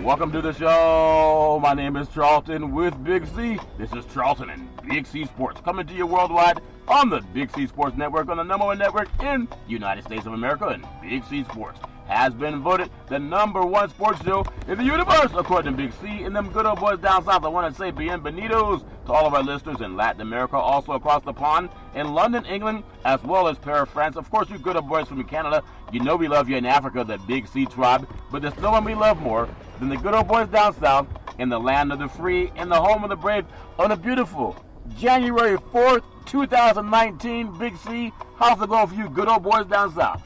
Welcome to the show. My name is Charlton with Big C. This is Charlton and Big C Sports coming to you worldwide on the Big C Sports Network, on the number one network in the United States of America. And Big C Sports has been voted the number one sports show in the universe, according to Big C. And them good old boys down south, I want to say bienvenidos to all of our listeners in Latin America, also across the pond in London, England, as well as Paris, France. Of course, you good old boys from Canada, you know we love you in Africa, the Big C tribe, but there's no one we love more than the good old boys down south in the land of the free, in the home of the brave, on a beautiful January 4th, 2019. Big C, how's it going for you good old boys down south?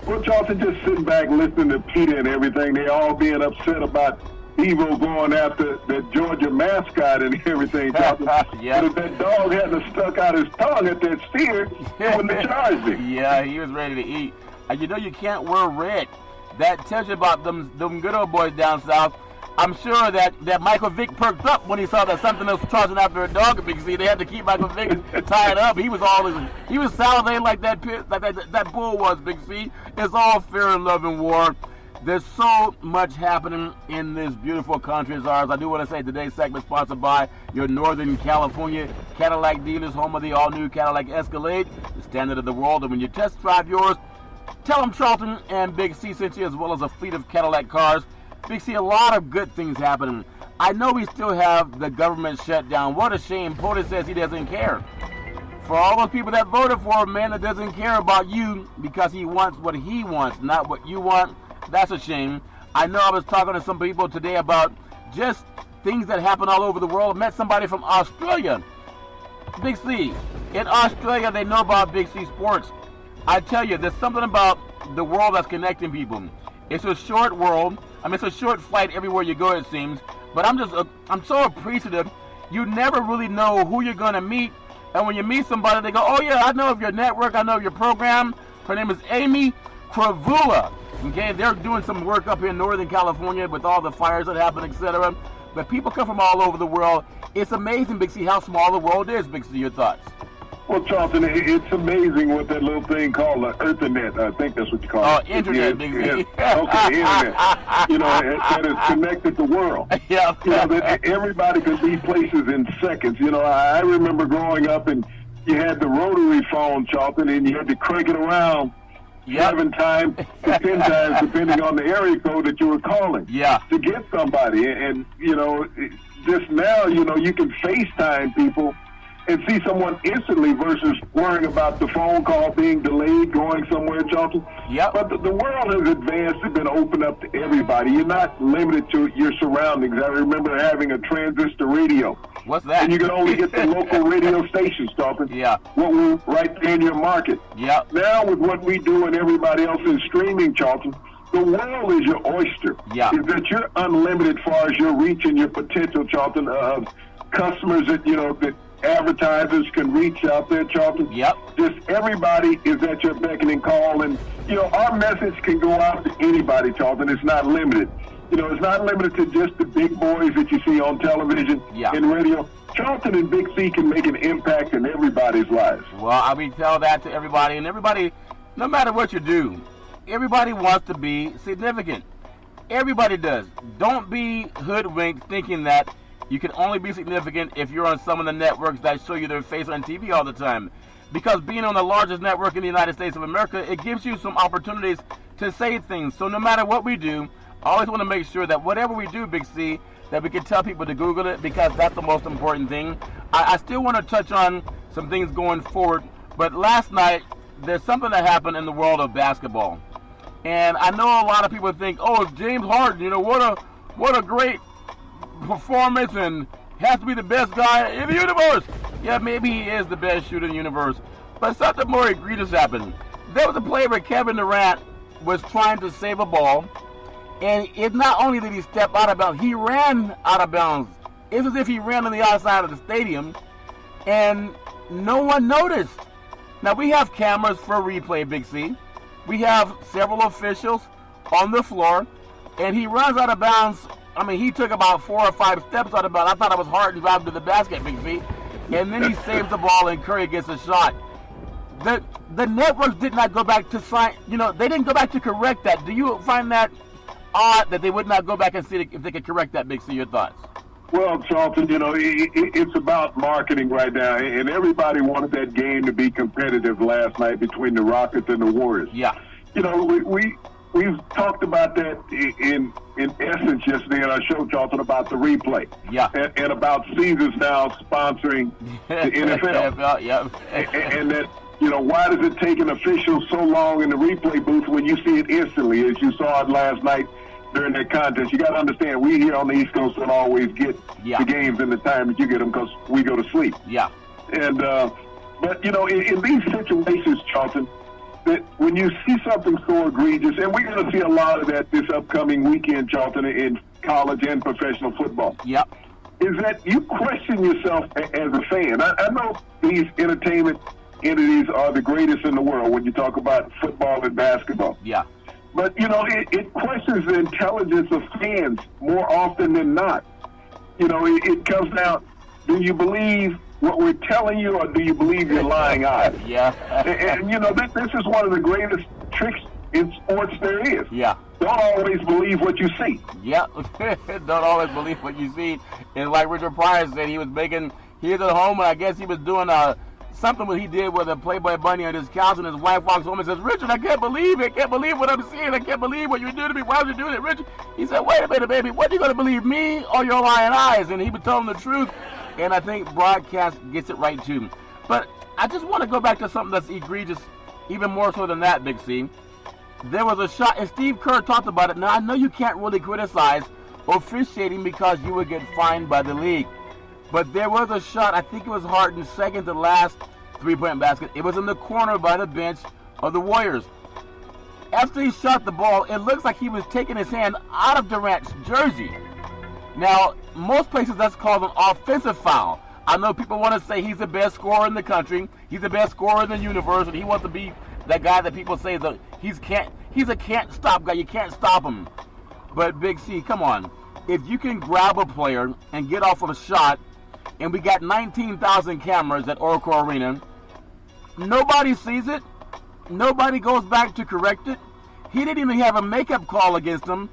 Well, Charlton, just sitting back listening to Peter and everything, they all being upset about Evo going after the Georgia mascot and everything, Charlton. Yep. But if that dog hadn't stuck out his tongue at that steer, he wouldn't have charged him. Yeah, he was ready to eat. And you know you can't wear red. That tells you about them good old boys down south. I'm sure that Michael Vick perked up when he saw that something else was charging after a dog. Because see, they had to keep Michael Vick tied up. He was salivating like that bull was. Big C. It's all fair and love and war. There's so much happening in this beautiful country as ours. I do want to say today's segment sponsored by your Northern California Cadillac dealers, home of the all-new Cadillac Escalade, the standard of the world. And when you test drive yours, tell them Charlton and Big C sent you, as well as a fleet of Cadillac cars. Big C, a lot of good things happening. I know we still have the government shutdown. What a shame. POTUS says he doesn't care. For all those people that voted for a man that doesn't care about you because he wants what he wants, not what you want, that's a shame. I know I was talking to some people today about just things that happen all over the world. I met somebody from Australia. Big C, in Australia, they know about Big C Sports. I tell you, there's something about the world that's connecting people. It's a short world. I mean, it's a short flight everywhere you go, it seems. But I'm so appreciative. You never really know who you're going to meet. And when you meet somebody, they go, oh, yeah, I know of your network. I know of your program. Her name is Amy Kravula. Okay, they're doing some work up here in Northern California with all the fires that happen, etc. But people come from all over the world. It's amazing, Big C, how small the world is. Big C, your thoughts? Well, Charlton, it's amazing what that little thing called the Earthernet. I think that's what you call it. Oh, internet, Big C. Okay, internet. You know, that has connected the world. Yeah. You know, that everybody could be places in seconds. You know, I remember growing up and you had the rotary phone, Charlton, and you had to crank it around 7 times to 10 times, depending on the area code that you were calling. Yeah. To get somebody. And, you know, just now, you know, you can FaceTime people and see someone instantly versus worrying about the phone call being delayed, going somewhere, Charlton. Yep. But the world has advanced. It's been opened up to everybody. You're not limited to your surroundings. I remember having a transistor radio. What's that? And you could only get the local radio stations, Charlton. Yeah. What were right there in your market. Yeah. Now with what we do and everybody else is streaming, Charlton, the world is your oyster. Yeah. Is that you're unlimited as far as your reach and your potential, Charlton, of customers that, you know, that advertisers can reach out there, Charlton. Yep. Just everybody is at your beckoning call. And, you know, our message can go out to anybody, Charlton. It's not limited. You know, it's not limited to just the big boys that you see on television and radio. Charlton and Big C can make an impact in everybody's lives. Well, I mean, tell that to everybody. And everybody, no matter what you do, everybody wants to be significant. Everybody does. Don't be hoodwinked thinking that you can only be significant if you're on some of the networks that show you their face on TV all the time. Because being on the largest network in the United States of America, it gives you some opportunities to say things. So no matter what we do, I always want to make sure that whatever we do, Big C, that we can tell people to Google it, because that's the most important thing. I still want to touch on some things going forward, but last night, there's something that happened in the world of basketball. And I know a lot of people think, oh, it's James Harden, you know, what a great performance and has to be the best guy in the universe. Yeah, maybe he is the best shooter in the universe, but something more egregious happened. There was a play where Kevin Durant was trying to save a ball, and it not only did he step out of bounds, he ran out of bounds. It's as if he ran on the outside of the stadium, and no one noticed. Now, we have cameras for replay, Big C. We have several officials on the floor, and he runs out of bounds. I mean, he took about 4 or 5 steps out of bounds. I thought I was hard and driving to the basket, Big C. And then he saves the ball, and Curry gets a shot. The networks did not go back to sign, you know, they didn't go back to correct that. Do you find that odd that they would not go back and see if they could correct that. Big C, your thoughts? Well, Charlton, it's about marketing right now, and everybody wanted that game to be competitive last night between the Rockets and the Warriors. Yeah. We've talked about that in essence yesterday in our show, Charlton, about the replay. Yeah. And about Caesars now sponsoring the NFL. NFL, yeah. and that, why does it take an official so long in the replay booth when you see it instantly, as you saw it last night during that contest? You got to understand, we here on the East Coast don't always get the games in the time that you get them because we go to sleep. Yeah. And but in these situations, Charlton, that when you see something so egregious, and we're going to see a lot of that this upcoming weekend, Charlton, in college and professional football. Yep. Is that you question yourself as a fan. I know these entertainment entities are the greatest in the world when you talk about football and basketball. Yeah. But, it questions the intelligence of fans more often than not. It comes down, do you believe what we're telling you, or do you believe your lying eyes? Yeah. and this is one of the greatest tricks in sports there is. Yeah. Don't always believe what you see. Yeah. Don't always believe what you see. And like Richard Pryor said, he was at home, and I guess he was doing something what he did with a Playboy bunny on his couch, and his wife walks home and says, Richard, I can't believe it. I can't believe what I'm seeing. I can't believe what you're doing to me. Why would you do it, Richard? He said, wait a minute, baby. What, are you going to believe, me or your lying eyes? And he was telling the truth. And I think broadcast gets it right, too. But I just want to go back to something that's egregious, even more so than that, Big C. There was a shot, and Steve Kerr talked about it. Now, I know you can't really criticize officiating because you would get fined by the league. But there was a shot, I think it was Harden's second to last three-point basket. It was in the corner by the bench of the Warriors. After he shot the ball, it looks like he was taking his hand out of Durant's jersey. Now, most places that's called an offensive foul. I know people want to say he's the best scorer in the country. He's the best scorer in the universe, and he wants to be that guy that people say he's a can't-stop guy. You can't stop him. But, Big C, come on. If you can grab a player and get off of a shot, and we got 19,000 cameras at Oracle Arena, nobody sees it. Nobody goes back to correct it. He didn't even have a makeup call against him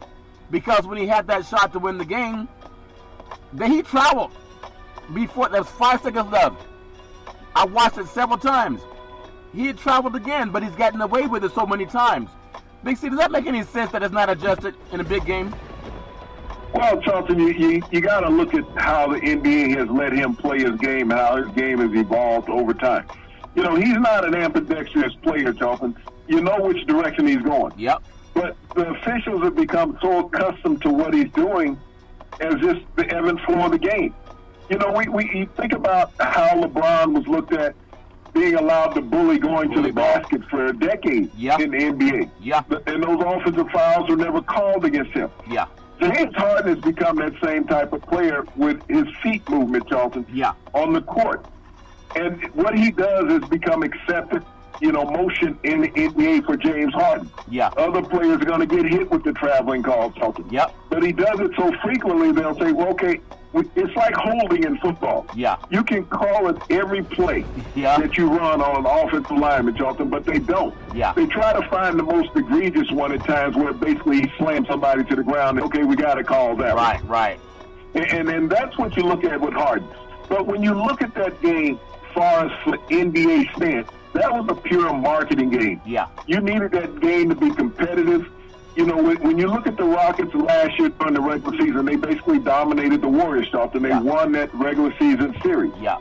because when he had that shot to win the game, then he traveled before there was 5 seconds left. I watched it several times. He had traveled again, but he's gotten away with it so many times. Big C, does that make any sense that it's not adjusted in a big game? Well, Charlton, you got to look at how the NBA has let him play his game, how his game has evolved over time. He's not an ambidextrous player, Charlton. You know which direction he's going. Yep. But the officials have become so accustomed to what he's doing as just the ebb and flow of the game. We think about how LeBron was looked at being allowed to bully going to the basket for a decade in the NBA. Yeah. And those offensive fouls were never called against him. Yeah. James Harden has become that same type of player with his feet movement, Charlton, on the court. And what he does is become accepted, motion in the NBA for James Harden. Yeah. Other players are going to get hit with the traveling call, Charlton. Yep. But he does it so frequently, they'll say, well, okay, it's like holding in football. Yeah. You can call it every play that you run on an offensive lineman, Charlton, but they don't. Yeah. They try to find the most egregious one at times where basically he slams somebody to the ground. Okay, we got to call that one. Right. And that's what you look at with Harden. But when you look at that game, as far as for NBA stance, that was a pure marketing game. Yeah. You needed that game to be competitive. When you look at the Rockets last year during the regular season, they basically dominated the Warriors, Charlton. They won that regular season series. Yeah.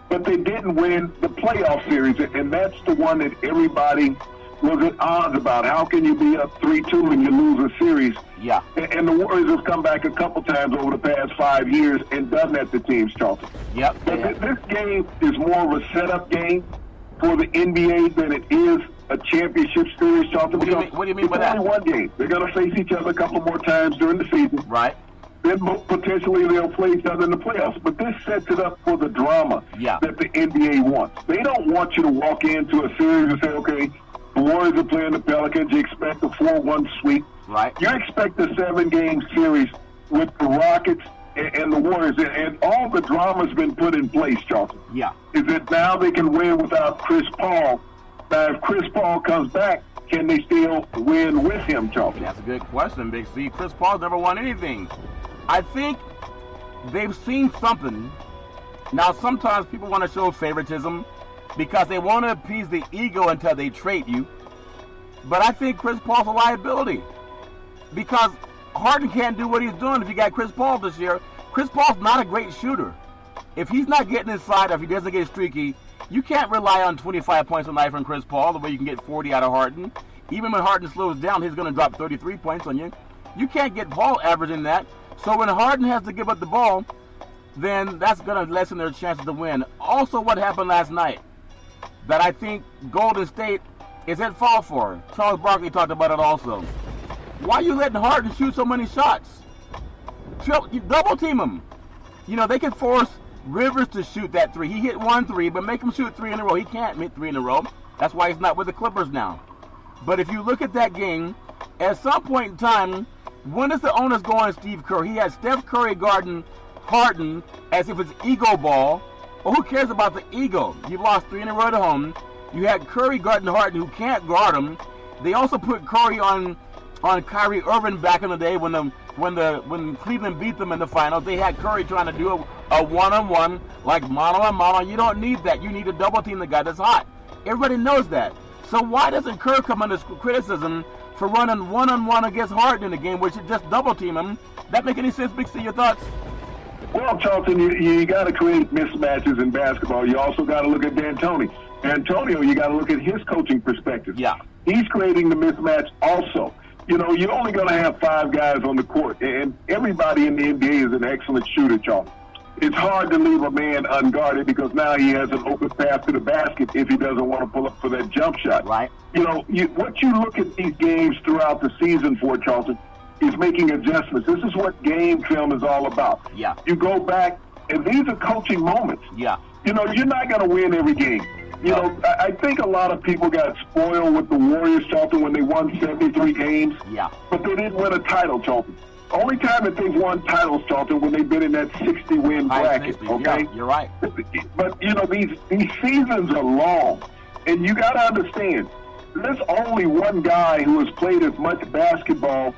But they didn't win the playoff series, and that's the one that everybody was at odds about. How can you be up 3-2 and you lose a series? Yeah. And the Warriors have come back a couple times over the past 5 years and done that to teams, Charlton. Yep. But this game is more of a setup game for the NBA than it is a championship series, Charlton. What do you mean by that? It's only one game. They're going to face each other a couple more times during the season. Right. Then potentially they'll play each other in the playoffs. But this sets it up for the drama that the NBA wants. They don't want you to walk into a series and say, okay, the Warriors are playing the Pelicans. You expect a 4-1 sweep. Right. You expect a 7-game series with the Rockets and the Warriors. And all the drama's been put in place, Charlton. Yeah. Is that now they can win without Chris Paul. Now, if Chris Paul comes back, can they still win with him, Charlton? That's a good question, Big C. Chris Paul's never won anything. I think they've seen something. Now, sometimes people want to show favoritism because they want to appease the ego until they trade you. But I think Chris Paul's a liability because Harden can't do what he's doing if you got Chris Paul this year. Chris Paul's not a great shooter. If he's not getting inside or if he doesn't get streaky, you can't rely on 25 points a night from Chris Paul the way you can get 40 out of Harden. Even when Harden slows down, he's going to drop 33 points on you. You can't get Paul averaging that. So when Harden has to give up the ball, then that's going to lessen their chances to win. Also, what happened last night that I think Golden State is at fault for. Charles Barkley talked about it also. Why are you letting Harden shoot so many shots? You double team him. You know, they can force Rivers to shoot that three. He hit 1 3, but make him shoot 3 in a row. He can't hit 3 in a row. That's why he's not with the Clippers now. But if you look at that game, at some point in time, when does the onus go on Steve Kerr? He had Steph Curry guarding Harden as if it's ego ball. Well, who cares about the ego? You've lost 3 in a row at home. You had Curry guarding Harden, who can't guard him. They also put Curry on Kyrie Irving back in the day when Cleveland beat them in the finals. They had Curry trying to do a one-on-one, like mano-a-mano. You don't need that. You need to double team the guy that's hot. Everybody knows that. So why doesn't Kerr come under criticism for running one-on-one against Harden in the game, where you just double team him? That make any sense, Big C? Your thoughts? Well, Charlton, you got to create mismatches in basketball. You also got to look at D'Antoni. Antonio, you got to look at his coaching perspective. Yeah. He's creating the mismatch also. You know, you're only going to have 5 guys on the court, and everybody in the NBA is an excellent shooter, Charlton. It's hard to leave a man unguarded because now he has an open path to the basket if he doesn't want to pull up for that jump shot. Right. You know, what you look at these games throughout the season for, Charlton, is making adjustments. This is what game film is all about. Yeah. You go back, and these are coaching moments. Yeah. You know, you're not going to win every game. You know, I think a lot of people got spoiled with the Warriors, Charlton, when they won 73 games. Yeah. But they didn't win a title, Charlton. Only time that they've won titles, Charlton, when they've been in that 60-win bracket, 60, okay? Yeah, you're right. But, you know, these seasons are long, and you got to understand, there's only one guy who has played as much basketball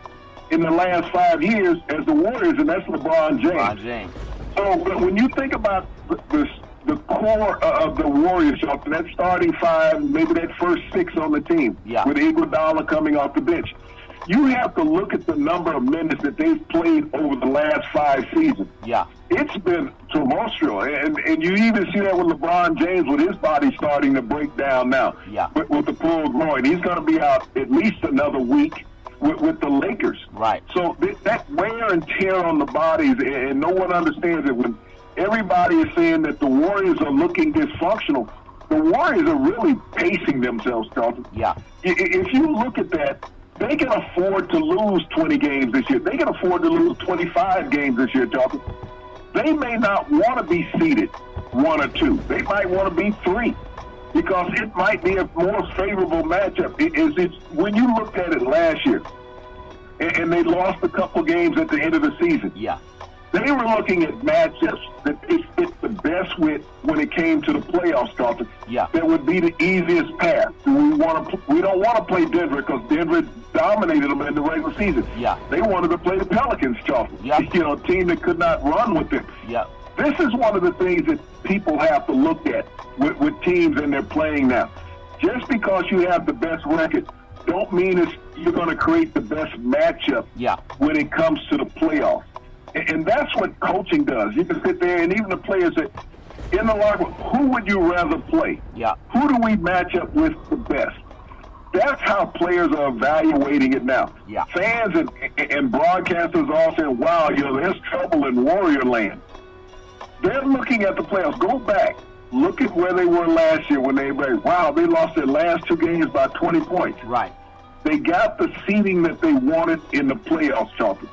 in the last 5 years as the Warriors, and that's LeBron James. LeBron James. So when you think about the core of the Warriors, Charlton, that starting 5, maybe that first 6 on the team, with Iguodala coming off the bench, you have to look at the number of minutes that they've played over the last 5 seasons. Yeah. It's been tumultuous, and you even see that with LeBron James with his body starting to break down now. Yeah. With the pulled groin. He's going to be out at least another week with the Lakers. Right. So that wear and tear on the bodies, and no one understands it. When everybody is saying that the Warriors are looking dysfunctional, the Warriors are really pacing themselves, Charlton. Yeah. If you look at that, they can afford to lose 20 games this year. They can afford to lose 25 games this year, Charlton. They may not want to be seeded 1 or 2. They might want to be 3 because it might be a more favorable matchup. When you looked at it last year, and they lost a couple games at the end of the season. Yeah. They were looking at matchups that they fit the best with when it came to the playoffs, Charlton. Yeah. That would be the easiest path. We don't want to play Denver because Denver dominated them in the regular season. Yeah. They wanted to play the Pelicans, Charlton. Yeah. You know, a team that could not run with them. Yeah. This is one of the things that people have to look at with teams and they're playing now. Just because you have the best record don't mean you're going to create the best matchup when it comes to the playoffs. And that's what coaching does. You can sit there, and even the players that in the locker room, who would you rather play? Yeah. Who do we match up with the best? That's how players are evaluating it now. Yeah. Fans and broadcasters are all saying, wow, you know, there's trouble in Warrior land. They're looking at the playoffs. Go back. Look at where they were last year when they lost their last 2 games by 20 points. Right. They got the seeding that they wanted in the playoffs, Charlton.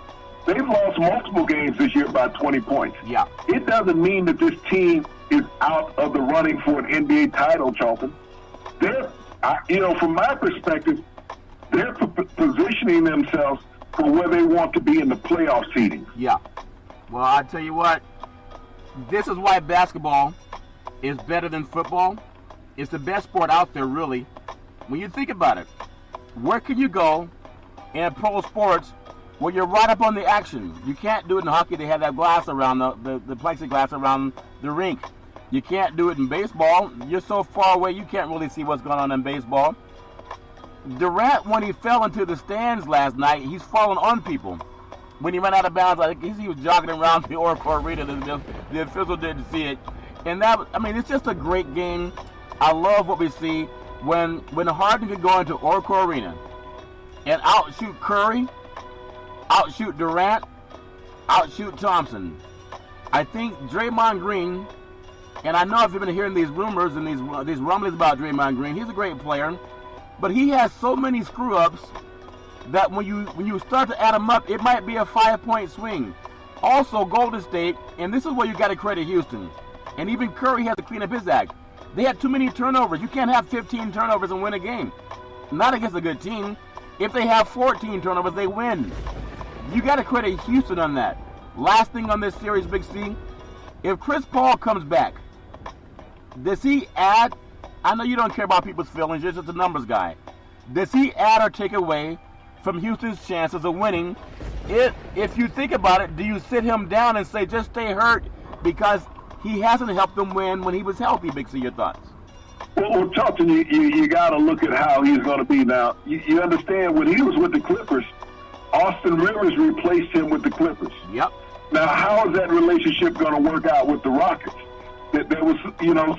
They've lost multiple games this year by 20 points. Yeah. It doesn't mean that this team is out of the running for an NBA title, Charlton. They're, from my perspective, they're positioning themselves for where they want to be in the playoff seeding. Yeah. Well, I tell you what, this is why basketball is better than football. It's the best sport out there, really. When you think about it, where can you go in pro sports where you're right up on the action? You can't do it in hockey. They have that glass around the plexiglass around the rink. You can't do it in baseball. You're so far away you can't really see what's going on in baseball. Durant, when he fell into the stands last night, he's falling on people. When he ran out of bounds, I think he was jogging around the Oracle Arena. The official didn't see it. And it's just a great game. I love what we see when Harden can go into Oracle Arena and outshoot Curry, outshoot Durant, outshoot Thompson. I think Draymond Green, and I know if you've been hearing these rumors and these rumblings about Draymond Green, he's a great player, but he has so many screw-ups that when you start to add them up, it might be a 5-point swing. Also, Golden State, and this is where you got to credit Houston, and even Curry has to clean up his act. They had too many turnovers. You can't have 15 turnovers and win a game. Not against a good team. If they have 14 turnovers, they win. You got to credit Houston on that. Last thing on this series, Big C, if Chris Paul comes back, does he add? I know you don't care about people's feelings. You're just a numbers guy. Does he add or take away from Houston's chances of winning? If you think about it, do you sit him down and say, just stay hurt because he hasn't helped them win when he was healthy? Big C, your thoughts? Well, Charlton, you got to look at how he's going to be now. You understand, when he was with the Clippers, Austin Rivers replaced him with the Clippers. Yep. Now, how is that relationship going to work out with the Rockets? There was,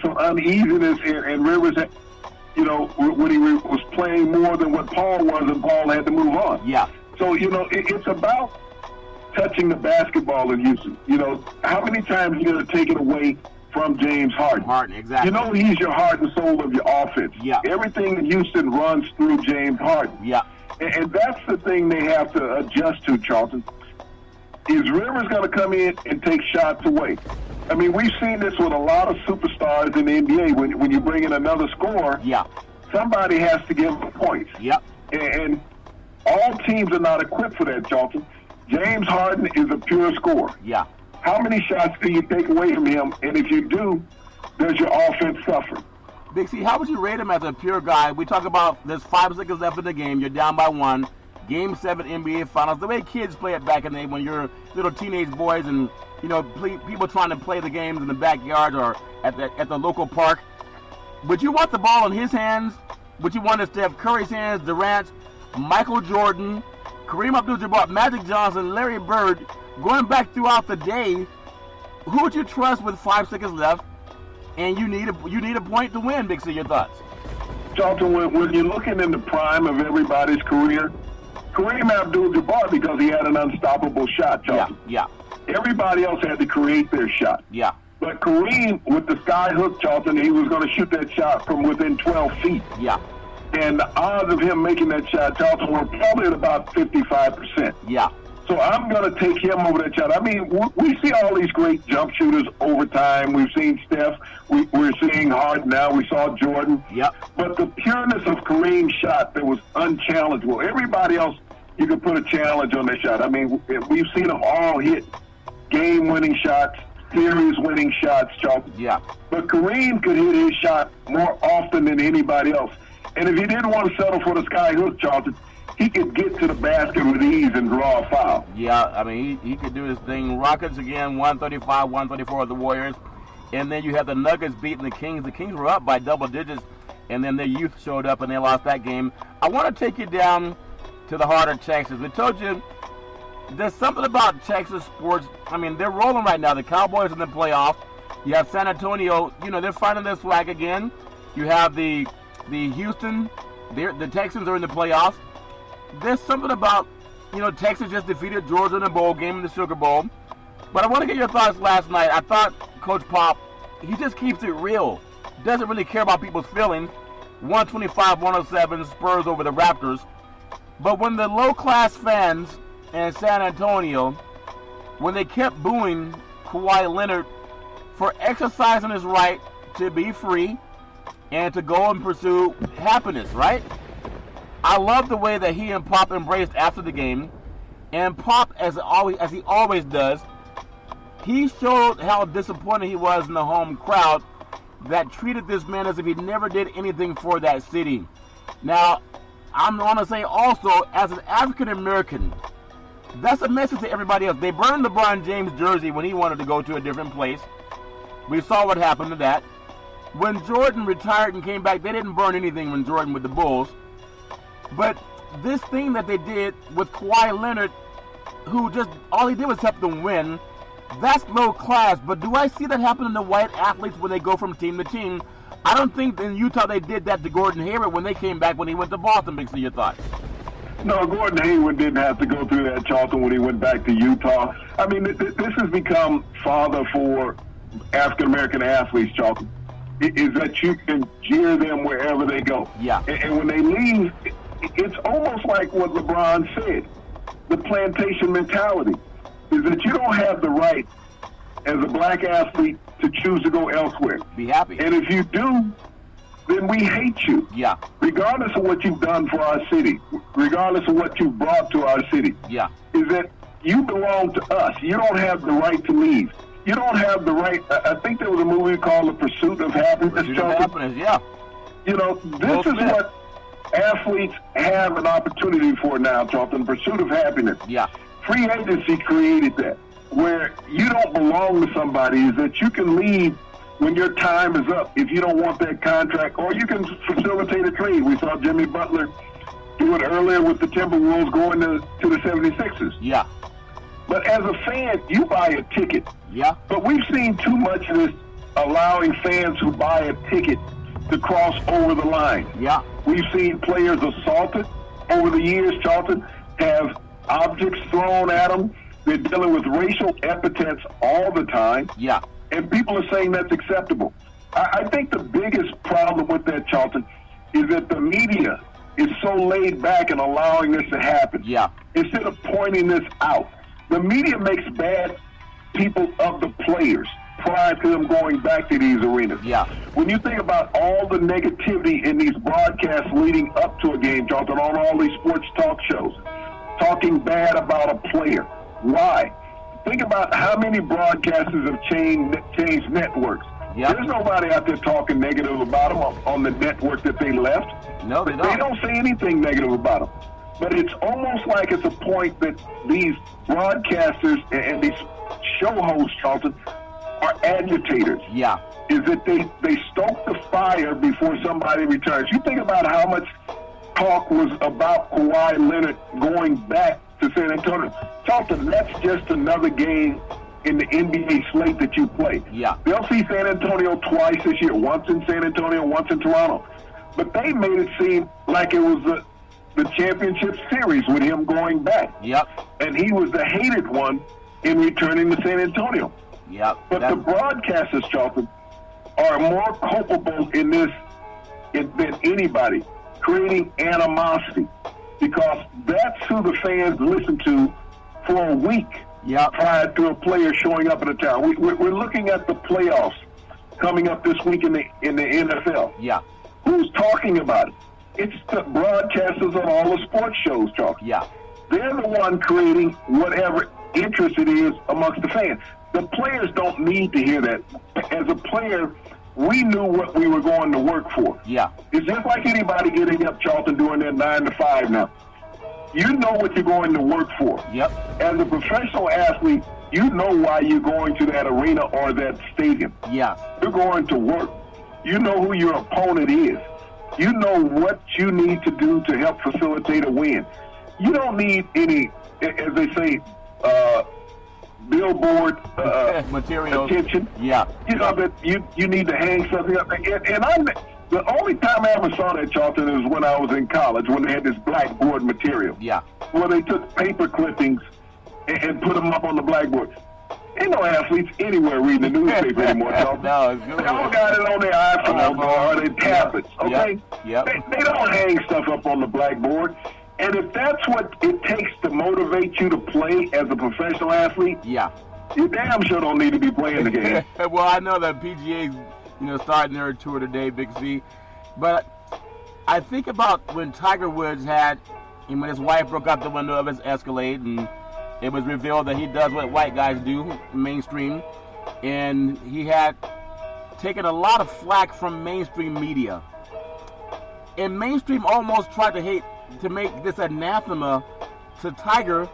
some uneasiness, and Rivers, when he was playing more than what Paul was, and Paul had to move on. Yeah. So, it's about touching the basketball in Houston. How many times are you going to take it away from James Harden? Harden, exactly. He's your heart and soul of your offense. Yeah. Everything in Houston runs through James Harden. Yeah. And that's the thing they have to adjust to, Charlton. Is Rivers going to come in and take shots away? I mean, we've seen this with a lot of superstars in the NBA. When you bring in another scorer, yeah, somebody has to give them points. Yep. And all teams are not equipped for that, Charlton. James Harden is a pure scorer. Yeah. How many shots do you take away from him? And if you do, does your offense suffer? Big C, how would you rate him as a pure guy? We talk about there's 5 seconds left in the game. You're down by 1. Game 7 NBA Finals. The way kids play it back in the day when you're little teenage boys and, people trying to play the games in the backyard or at the local park. Would you want the ball in his hands? Would you want it to have Curry's hands, Durant, Michael Jordan, Kareem Abdul-Jabbar, Magic Johnson, Larry Bird, going back throughout the day? Who would you trust with 5 seconds left? And you need a point to win, Big C. Your thoughts? Charlton, when you're looking in the prime of everybody's career, Kareem Abdul-Jabbar, because he had an unstoppable shot, Charlton. Yeah. Everybody else had to create their shot. Yeah. But Kareem, with the sky hook, Charlton, he was going to shoot that shot from within 12 feet. Yeah. And the odds of him making that shot, Charlton, were probably at about 55%. Yeah. So I'm going to take him over that shot. I mean, we see all these great jump shooters over time. We've seen Steph. We're seeing Harden now. We saw Jordan. Yep. But the pureness of Kareem's shot that was unchallengeable. Everybody else, you could put a challenge on their shot. I mean, we've seen them all hit game-winning shots, series-winning shots, Charlton. Yeah. But Kareem could hit his shot more often than anybody else. And if he didn't want to settle for the sky hook, Charlton, he could get to the basket with ease and draw a foul. Yeah, I mean, he could do his thing. Rockets again, 135, 134 of the Warriors. And then you have the Nuggets beating the Kings. The Kings were up by double digits, and then their youth showed up, and they lost that game. I want to take you down to the heart of Texas. We told you there's something about Texas sports. I mean, they're rolling right now. The Cowboys in the playoff. You have San Antonio. They're finding their swag again. You have the Houston. The Texans are in the playoffs. There's something about, Texas just defeated Georgia in a bowl game in the Sugar Bowl. But I want to get your thoughts last night. I thought Coach Pop, he just keeps it real. Doesn't really care about people's feelings. 125-107 Spurs over the Raptors. But when the low-class fans in San Antonio, when they kept booing Kawhi Leonard for exercising his right to be free and to go and pursue happiness, right? I love the way that he and Pop embraced after the game. And Pop, as he always does, he showed how disappointed he was in the home crowd that treated this man as if he never did anything for that city. Now, I'm going to say also, as an African American, that's a message to everybody else. They burned LeBron James' jersey when he wanted to go to a different place. We saw what happened to that. When Jordan retired and came back, they didn't burn anything when Jordan with the Bulls. But this thing that they did with Kawhi Leonard, who just, all he did was help them win, that's low class. But do I see that happening to white athletes when they go from team to team? I don't think in Utah they did that to Gordon Hayward when they came back when he went to Boston. Big C, your thoughts? No, Gordon Hayward didn't have to go through that, Charlton, when he went back to Utah. I mean, this has become fodder for African-American athletes, Charlton, is that you can jeer them wherever they go. Yeah. And when they leave, it's almost like what LeBron said, the plantation mentality, is that you don't have the right as a black athlete to choose to go elsewhere. Be happy. And if you do, then we hate you. Yeah. Regardless of what you've done for our city, regardless of what you've brought to our city. Yeah. Is that you belong to us. You don't have the right to leave. You don't have the right. I think there was a movie called The Pursuit of Happiness. Pursuit of Happiness, yeah. You know, this is what athletes have an opportunity for now, Charlton. Pursuit of Happiness. Yeah. Free agency created that, where you don't belong to somebody, is that you can leave when your time is up if you don't want that contract, or you can facilitate a trade. We saw Jimmy Butler do it earlier with the Timberwolves going to the 76ers. Yeah. But as a fan, you buy a ticket. Yeah. But we've seen too much of this allowing fans who buy a ticket to cross over the line. Yeah. We've seen players assaulted over the years, Charlton, have objects thrown at them. They're dealing with racial epithets all the time. Yeah. And people are saying that's acceptable. I think the biggest problem with that, Charlton, is that the media is so laid back in allowing this to happen. Yeah. Instead of pointing this out. The media makes bad people of the players prior to them going back to these arenas. Yeah. When you think about all the negativity in these broadcasts leading up to a game, Charlton, on all these sports talk shows, talking bad about a player. Why? Think about how many broadcasters have changed networks. Yep. There's nobody out there talking negative about them on the network that they left. No, they don't. They don't say anything negative about them. But it's almost like it's a point that these broadcasters and these show hosts, Charlton, are agitators. Yeah. Is that they stoke the fire before somebody returns. You think about how much talk was about Kawhi Leonard going back to San Antonio. Charlton, that's just another game in the NBA slate that you play. Yeah. They'll see San Antonio twice this year, once in San Antonio, once in Toronto. But they made it seem like it was the championship series with him going back. Yep. And he was the hated one in returning to San Antonio. Yep. But the broadcasters, Charlton, are more culpable in this than anybody, creating animosity, because that's who the fans listen to for a week prior to a player showing up in a town. We're looking at the playoffs coming up this week in the NFL. Yeah. Who's talking about it? It's the broadcasters on all the sports shows, Charlton. Yeah. They're the one creating whatever interest it is amongst the fans. The players don't need to hear that. As a player, we knew what we were going to work for. Yeah. It's just like anybody getting up, Charlton, doing their 9 to 5 now. You know what you're going to work for. Yep. As a professional athlete, you know why you're going to that arena or that stadium. Yeah. You're going to work. You know who your opponent is. You know what you need to do to help facilitate a win. You don't need any, as they say, billboard material attention. Yeah. You know that you need to hang something up. And the only time I ever saw that, Charlton, is when I was in college, when they had this blackboard material. Yeah. Where they took paper clippings and put them up on the blackboard. Ain't no athletes anywhere reading the newspaper anymore, Charlton. No, it's good. They all got it on their iPhone or their tablets, okay? Yep. They don't hang stuff up on the blackboard. And if that's what it takes to motivate you to play as a professional athlete, you damn sure don't need to be playing the game. Well, I know that PGA's, starting their tour today, Big C. But I think about when Tiger Woods and when his wife broke out the window of his Escalade, and it was revealed that he does what white guys do, mainstream, and he had taken a lot of flack from mainstream media. And mainstream almost tried to hate to make this anathema to Tiger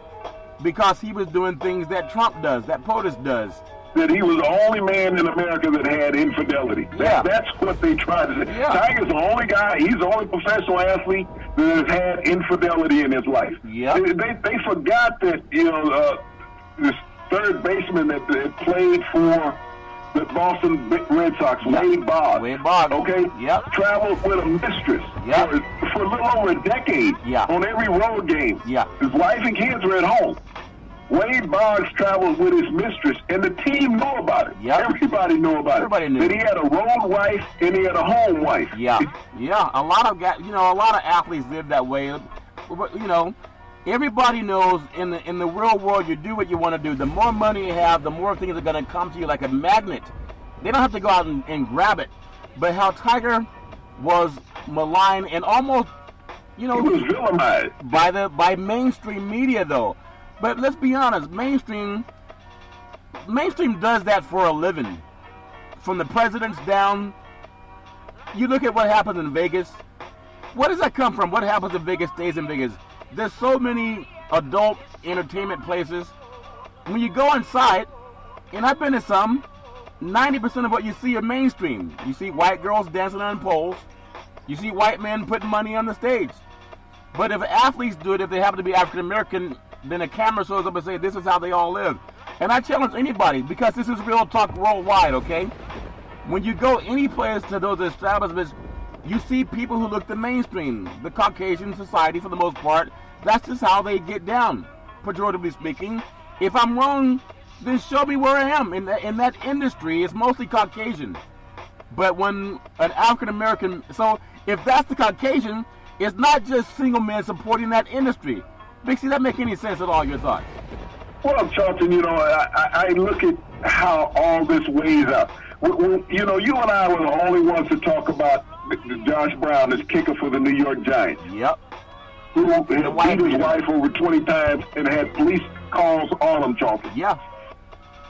because he was doing things that Trump does, that POTUS does. That he was the only man in America that had infidelity. Yeah. That's what they tried to say. Yeah. Tiger's the only guy, he's the only professional athlete that has had infidelity in his life. Yep. They forgot that, this third baseman that played for the Boston Red Sox, Yep. Wade Boggs. Wade Boggs. Okay? Yep. Traveled with a mistress Yep. for a little over a decade Yeah. on every road game. Yeah. His wife and kids were at home. Wade Boggs traveled with his mistress, and the team knew about it. Yep. Everybody knew about Everybody it. knew. That he had a road wife and he had a home wife. Yeah, yeah. A lot of guys, a lot of athletes live that way. Everybody knows in the real world, you do what you want to do. The more money you have, the more things are going to come to you like a magnet. They don't have to go out and grab it. But how Tiger was maligned and almost, He was villainized by mainstream media, though. But let's be honest, mainstream does that for a living. From the presidents down, you look at what happens in Vegas. Where does that come from? What happens in Vegas stays in Vegas. There's so many adult entertainment places. When you go inside, and I've been to some, 90% of what you see are mainstream. You see white girls dancing on poles. You see white men putting money on the stage. But if athletes do it, if they happen to be African American, then a camera shows up and says, this is how they all live. And I challenge anybody, because this is real talk worldwide, okay? When you go any place to those establishments, you see people who look the mainstream, the Caucasian society for the most part. That's just how they get down, pejoratively speaking. If I'm wrong, then show me where I am. In that industry, it's mostly Caucasian. But when an African American, so if that's the Caucasian, it's not just single men supporting that industry. Big C, that make any sense at all, your thoughts? Well, Charlton, I look at how all this weighs out. You and I were the only ones to talk about Josh Brown as kicker for the New York Giants. Yep. Who had beat his wife over 20 times and had police calls on him, Charlton. Yeah.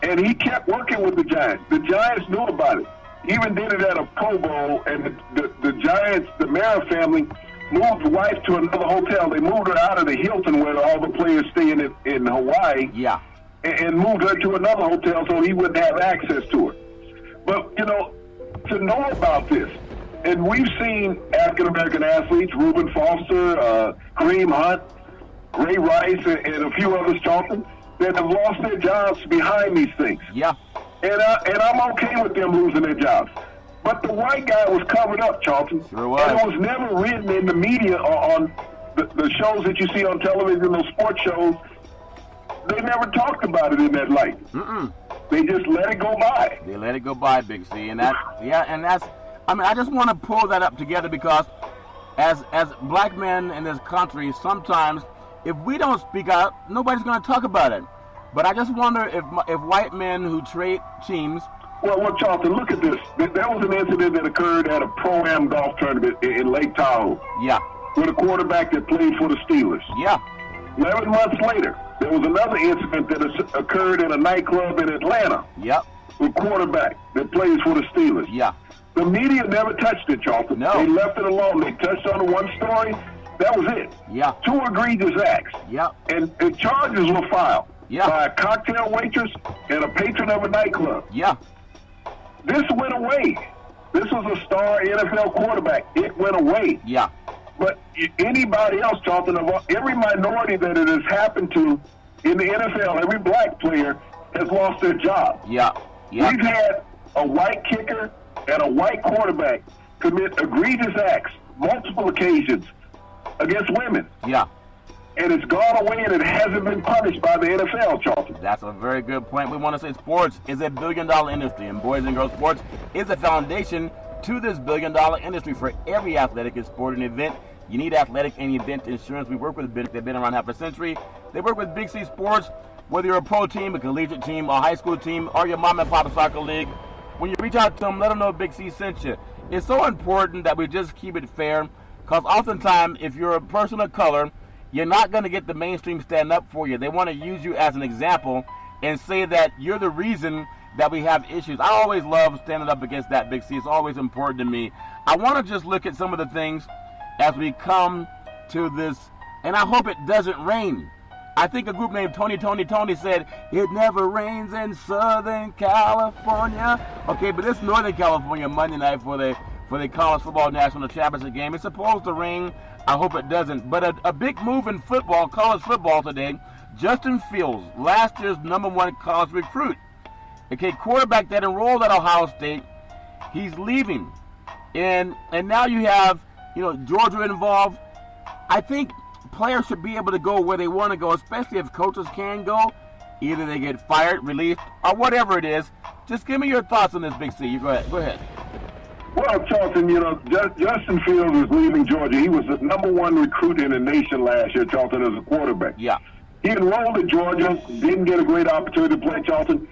And he kept working with the Giants. The Giants knew about it. Even did it at a Pro Bowl, and the Giants, the Mara family, moved the wife to another hotel. They moved her out of the Hilton where all the players stay in Hawaii. Yeah. And moved her to another hotel so he wouldn't have access to her. But, to know about this, and we've seen African-American athletes, Reuben Foster, Kareem Hunt, Ray Rice, and a few others, Charlton, that have lost their jobs behind these things. Yeah. And I'm okay with them losing their jobs. But the white guy was covered up, Charlton. Sure was. And it was never written in the media or on the shows that you see on television, those sports shows. They never talked about it in that light. Mm-mm. They just let it go by. They let it go by, Big C. And I just want to pull that up together because as black men in this country, sometimes if we don't speak out, nobody's going to talk about it. But I just wonder if white men who trade teams. Well, Charlton, look at this. There was an incident that occurred at a Pro-Am golf tournament in Lake Tahoe. Yeah. With a quarterback that played for the Steelers. Yeah. 11 months later, there was another incident that occurred in a nightclub in Atlanta. Yep. With a quarterback that plays for the Steelers. Yeah. The media never touched it, Charlton. No. They left it alone. They touched on the one story. That was it. Yeah. 2 egregious acts. Yep. And charges were filed. Yeah. By a cocktail waitress and a patron of a nightclub. Yeah. This went away. This was a star NFL quarterback. It went away. Yeah. But anybody else, Charlton, every minority that it has happened to in the NFL, every black player has lost their job. Yeah. Yeah. We've had a white kicker and a white quarterback commit egregious acts, multiple occasions, against women. Yeah. And it's gone away and it hasn't been punished by the NFL, Charlton. That's a very good point. We want to say sports is a billion-dollar industry, and boys and girls sports is the foundation to this billion-dollar industry. For every athletic and sporting event, you need athletic and event insurance. We work with Big. They've been around half a century. They work with Big C Sports, whether you're a pro team, a collegiate team, a high school team, or your mom and pop soccer league. When you reach out to them, let them know Big C sent you. It's so important that we just keep it fair, because oftentimes, if you're a person of color, you're not going to get the mainstream stand up for you. They want to use you as an example and say that you're the reason that we have issues. I always love standing up against that, Big C. It's always important to me. I want to just look at some of the things as we come to this, and I hope it doesn't rain. I think a group named Tony said, it never rains in Southern California. Okay, but it's Northern California Monday night for the College Football National Championship game. It's supposed to rain. I hope it doesn't. But a big move in football, college football today, Justin Fields, last year's #1 college recruit. Okay, quarterback that enrolled at Ohio State, he's leaving. And now you have, Georgia involved. I think players should be able to go where they want to go, especially if coaches can go. Either they get fired, released, or whatever it is. Just give me your thoughts on this, Big C. You go ahead. Well, Charlton, Justin Fields is leaving Georgia. He was the #1 recruit in the nation last year, Charlton, as a quarterback. Yeah. He enrolled at Georgia, didn't get a great opportunity to play, Charlton,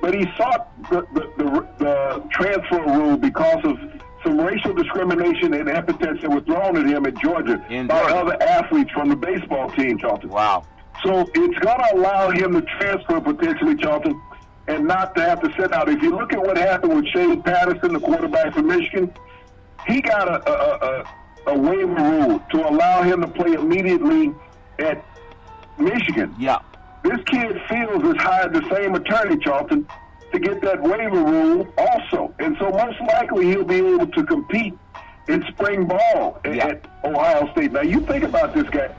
but he sought the transfer rule because of some racial discrimination and epithets that were thrown at him at Georgia by other athletes from the baseball team, Charlton. Wow. So it's going to allow him to transfer potentially, Charlton, and not to have to sit out. If you look at what happened with Shane Patterson, the quarterback from Michigan, he got a waiver rule to allow him to play immediately at Michigan. Yeah. This kid Fields has hired the same attorney, Charlton, to get that waiver rule also. And so most likely he'll be able to compete in spring ball at Ohio State. Now, you think about this guy,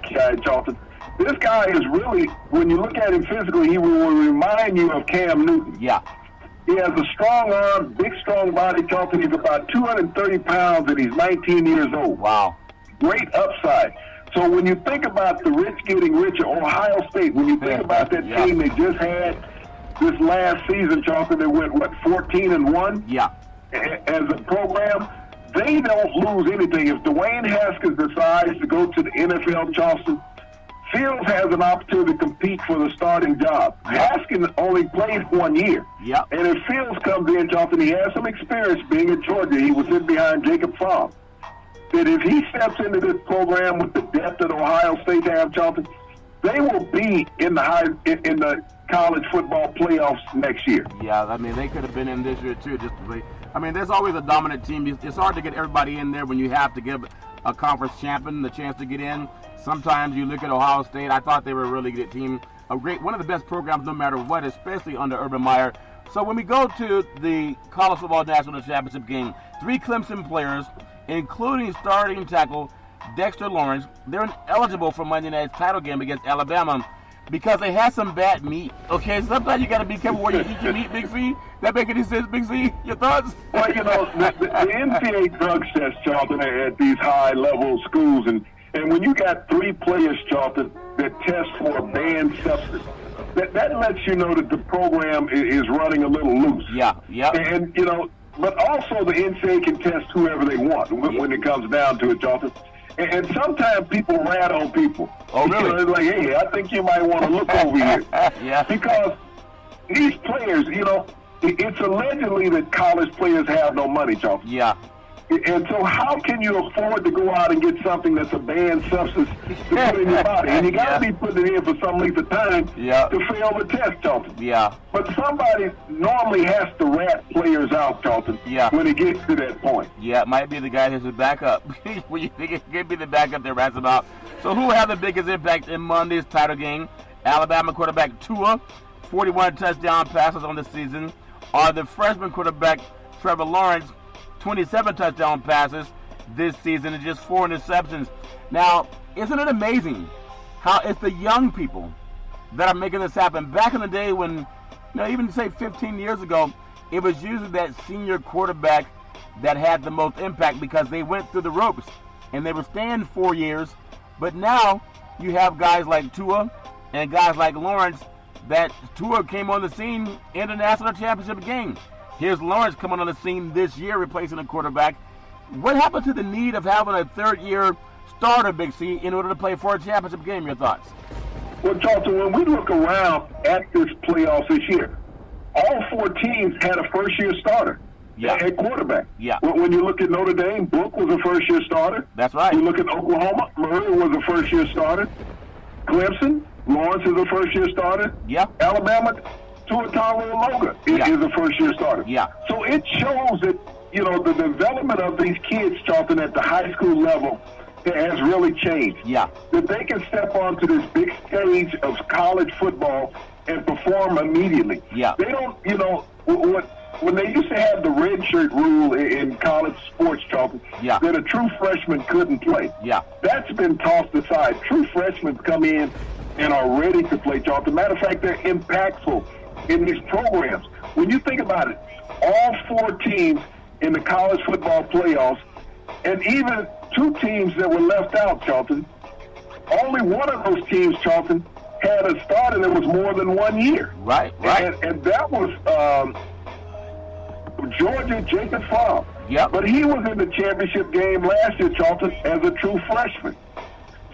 Charlton. This guy is really, when you look at him physically, he will remind you of Cam Newton. Yeah. He has a strong arm, big, strong body, Charlton. He's about 230 pounds, and he's 19 years old. Wow. Great upside. So when you think about the rich getting richer, Ohio State, when you think about that team they just had this last season, Charlton, they went, 14-1? Yeah. As a program, they don't lose anything. If Dwayne Haskins decides to go to the NFL, Charlton, Fields has an opportunity to compete for the starting job. Haskins only played 1 year. Yeah. And if Fields comes in, Charlton, he has some experience being at Georgia. He was in behind Jacob Fromm. That if he steps into this program with the depth that Ohio State have, Charlton, they will be in the college football playoffs next year. Yeah, I mean, they could have been in this year, too, just to play. I mean, there's always a dominant team. It's hard to get everybody in there when you have to give a conference champion the chance to get in. Sometimes you look at Ohio State. I thought they were a really good team. One of the best programs no matter what, especially under Urban Meyer. So when we go to the College Football National Championship game, 3 Clemson players, including starting tackle Dexter Lawrence, they're eligible for Monday night's title game against Alabama because they had some bad meat. Okay, sometimes you got to be careful where you eat your meat, Big C. That make any sense, Big C? Your thoughts? Well, the NCAA drug test, Charlton, at these high-level schools, and when you got 3 players, Charlton, that test for a banned substance, that lets you know that the program is running a little loose. Yeah. And, but also the NCAA can test whoever they want when it comes down to it, Charlton. And sometimes people rat on people. Oh, really? It's like, hey, I think you might want to look over here. Yeah. Because these players, it's allegedly that college players have no money, Charlton. Yeah. And so how can you afford to go out and get something that's a banned substance to put in your body? And you got to be putting it in for some length of time to fail the test, Charlton. Yeah. But somebody normally has to rat players out, Charlton, when it gets to that point. Yeah, it might be the guy that's the backup. When you think it could be the backup that rats him out. So who had the biggest impact in Monday's title game? Alabama quarterback Tua, 41 touchdown passes on the season. Or the freshman quarterback Trevor Lawrence, 27 touchdown passes this season and just 4 interceptions. Now, isn't it amazing how it's the young people that are making this happen? Back in the day when, even say 15 years ago, it was usually that senior quarterback that had the most impact because they went through the ropes and they were staying 4 years. But now you have guys like Tua and guys like Lawrence that Tua came on the scene in the national championship game. Here's Lawrence coming on the scene this year, replacing a quarterback. What happened to the need of having a third-year starter, Big C, in order to play for a championship game? Your thoughts? Well, Charlton, when we look around at this playoffs this year, all 4 teams had a first-year starter at quarterback. Yeah. When you look at Notre Dame, Book was a first-year starter. That's right. You look at Oklahoma, Murray was a first-year starter. Clemson, Lawrence is a first-year starter. Yeah. Alabama, Tua Tagovailoa is a first-year starter. Yeah. So it shows that, the development of these kids, Charlton, at the high school level has really changed. Yeah. That they can step onto this big stage of college football and perform immediately. Yeah. They don't, when they used to have the red shirt rule in college sports, Charlton, yeah, that a true freshman couldn't play. Yeah. That's been tossed aside. True freshmen come in and are ready to play, Charlton. Matter of fact, they're impactful in these programs. When you think about it, all 4 teams in the college football playoffs, and even 2 teams that were left out, Charlton, only one of those teams, Charlton, had a starter that was more than 1 year. Right. And that was Georgia, Jacob Fromm. Yep. But he was in the championship game last year, Charlton, as a true freshman.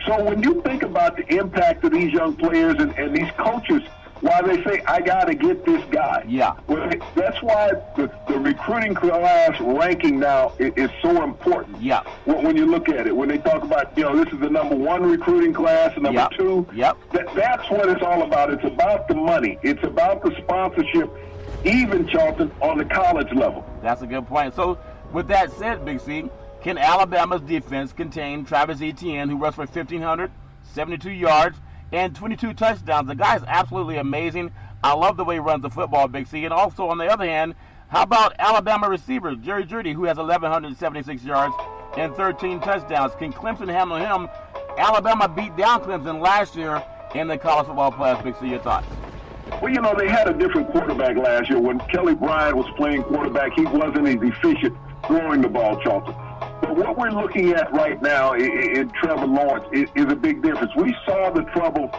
So when you think about the impact of these young players and these coaches, why they say, I got to get this guy. Yeah. Well, that's why the recruiting class ranking now is so important. Yeah. When you look at it, when they talk about, this is the number 1 recruiting class, and number 2. Yep. That's what it's all about. It's about the money. It's about the sponsorship, even, Charlton, on the college level. That's a good point. So, with that said, Big C, can Alabama's defense contain Travis Etienne, who rushed for 1,572 yards and 22 touchdowns? The guy's absolutely amazing. I love the way he runs the football, Big C. And also, on the other hand, how about Alabama receiver Jerry Jeudy, who has 1,176 yards and 13 touchdowns? Can Clemson handle him? Alabama beat down Clemson last year in the college football playoffs. Big C, your thoughts? Well, they had a different quarterback last year. When Kelly Bryant was playing quarterback, he wasn't as efficient throwing the ball, Charlton. But what we're looking at right now in Trevor Lawrence is a big difference. We saw the trouble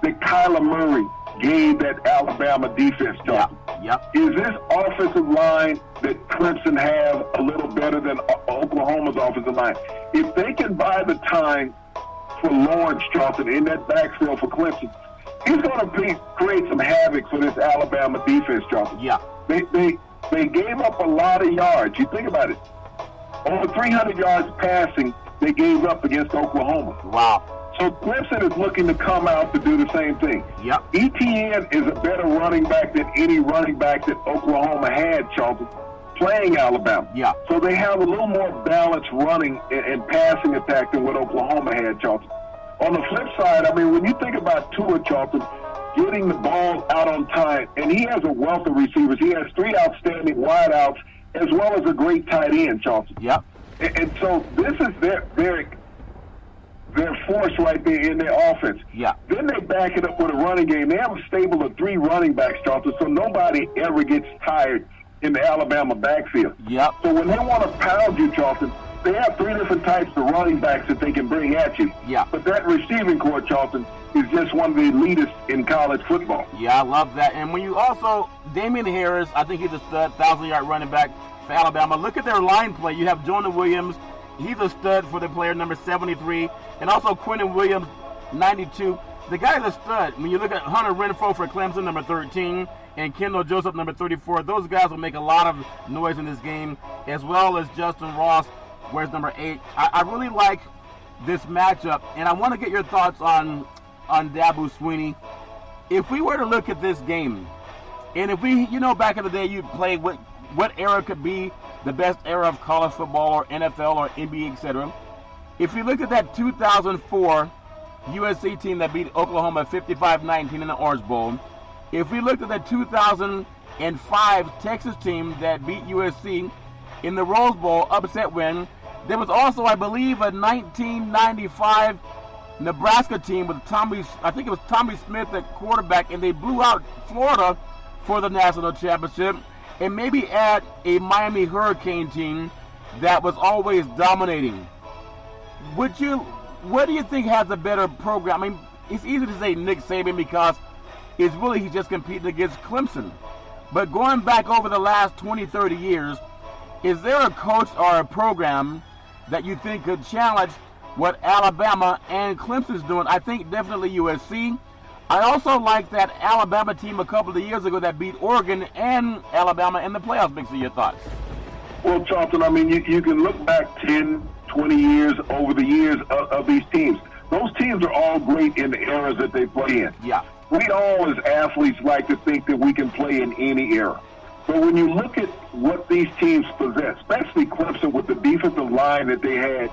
that Kyler Murray gave that Alabama defense, Charlton. Yep. Is this offensive line that Clemson have a little better than Oklahoma's offensive line? If they can buy the time for Lawrence, Charlton, in that backfield for Clemson, he's going to create some havoc for this Alabama defense, Charlton. Yeah. They gave up a lot of yards. You think about it. Over 300 yards passing, they gave up against Oklahoma. Wow. So Clemson is looking to come out to do the same thing. Yep. Etienne is a better running back than any running back that Oklahoma had, Charlton, playing Alabama. Yeah. So they have a little more balanced running and passing attack than what Oklahoma had, Charlton. On the flip side, when you think about Tua, Charlton, getting the ball out on time, and he has a wealth of receivers. He has 3 outstanding wideouts as well as a great tight end, Charlton. Yep. And so this is their force right there in their offense. Yeah. Then they back it up with a running game. They have a stable of 3 running backs, Charlton, so nobody ever gets tired in the Alabama backfield. Yep. So when they want to pound you, Charlton, they have 3 different types of running backs that they can bring at you. Yeah. But that receiving corps, Charlton, is just one of the elitist in college football. Yeah, I love that. And when you also, Damian Harris, I think he's a stud, 1,000-yard running back for Alabama. Look at their line play. You have Jonah Williams. He's a stud for the player, number 73. And also Quentin Williams, 92. The guy's a stud. When you look at Hunter Renfrow for Clemson, number 13, and Kendall Joseph, number 34, those guys will make a lot of noise in this game, as well as Justin Ross, where's number 8. I really like this matchup, and I want to get your thoughts on Dabo Swinney. If we were to look at this game, and if we, back in the day you played what era could be the best era of college football or NFL or NBA, etc. If we looked at that 2004 USC team that beat Oklahoma 55-19 in the Orange Bowl, if we looked at the 2005 Texas team that beat USC in the Rose Bowl upset win, there was also, I believe, a 1995 Nebraska team with Tommy Smith at quarterback, and they blew out Florida for the national championship, and maybe add a Miami Hurricane team that was always dominating. What do you think has a better program? It's easy to say Nick Saban because he's just competing against Clemson. But going back over the last 20, 30 years, is there a coach or a program that you think could challenge what Alabama and Clemson's doing? I think definitely USC. I also like that Alabama team a couple of years ago that beat Oregon and Alabama in the playoffs. Big C, your thoughts? Well, Charlton, you can look back 10, 20 years over the years of these teams. Those teams are all great in the eras that they play in. Yeah. We all, as athletes, like to think that we can play in any era. But when you look at what these teams possess, especially Clemson with the defensive line that they had,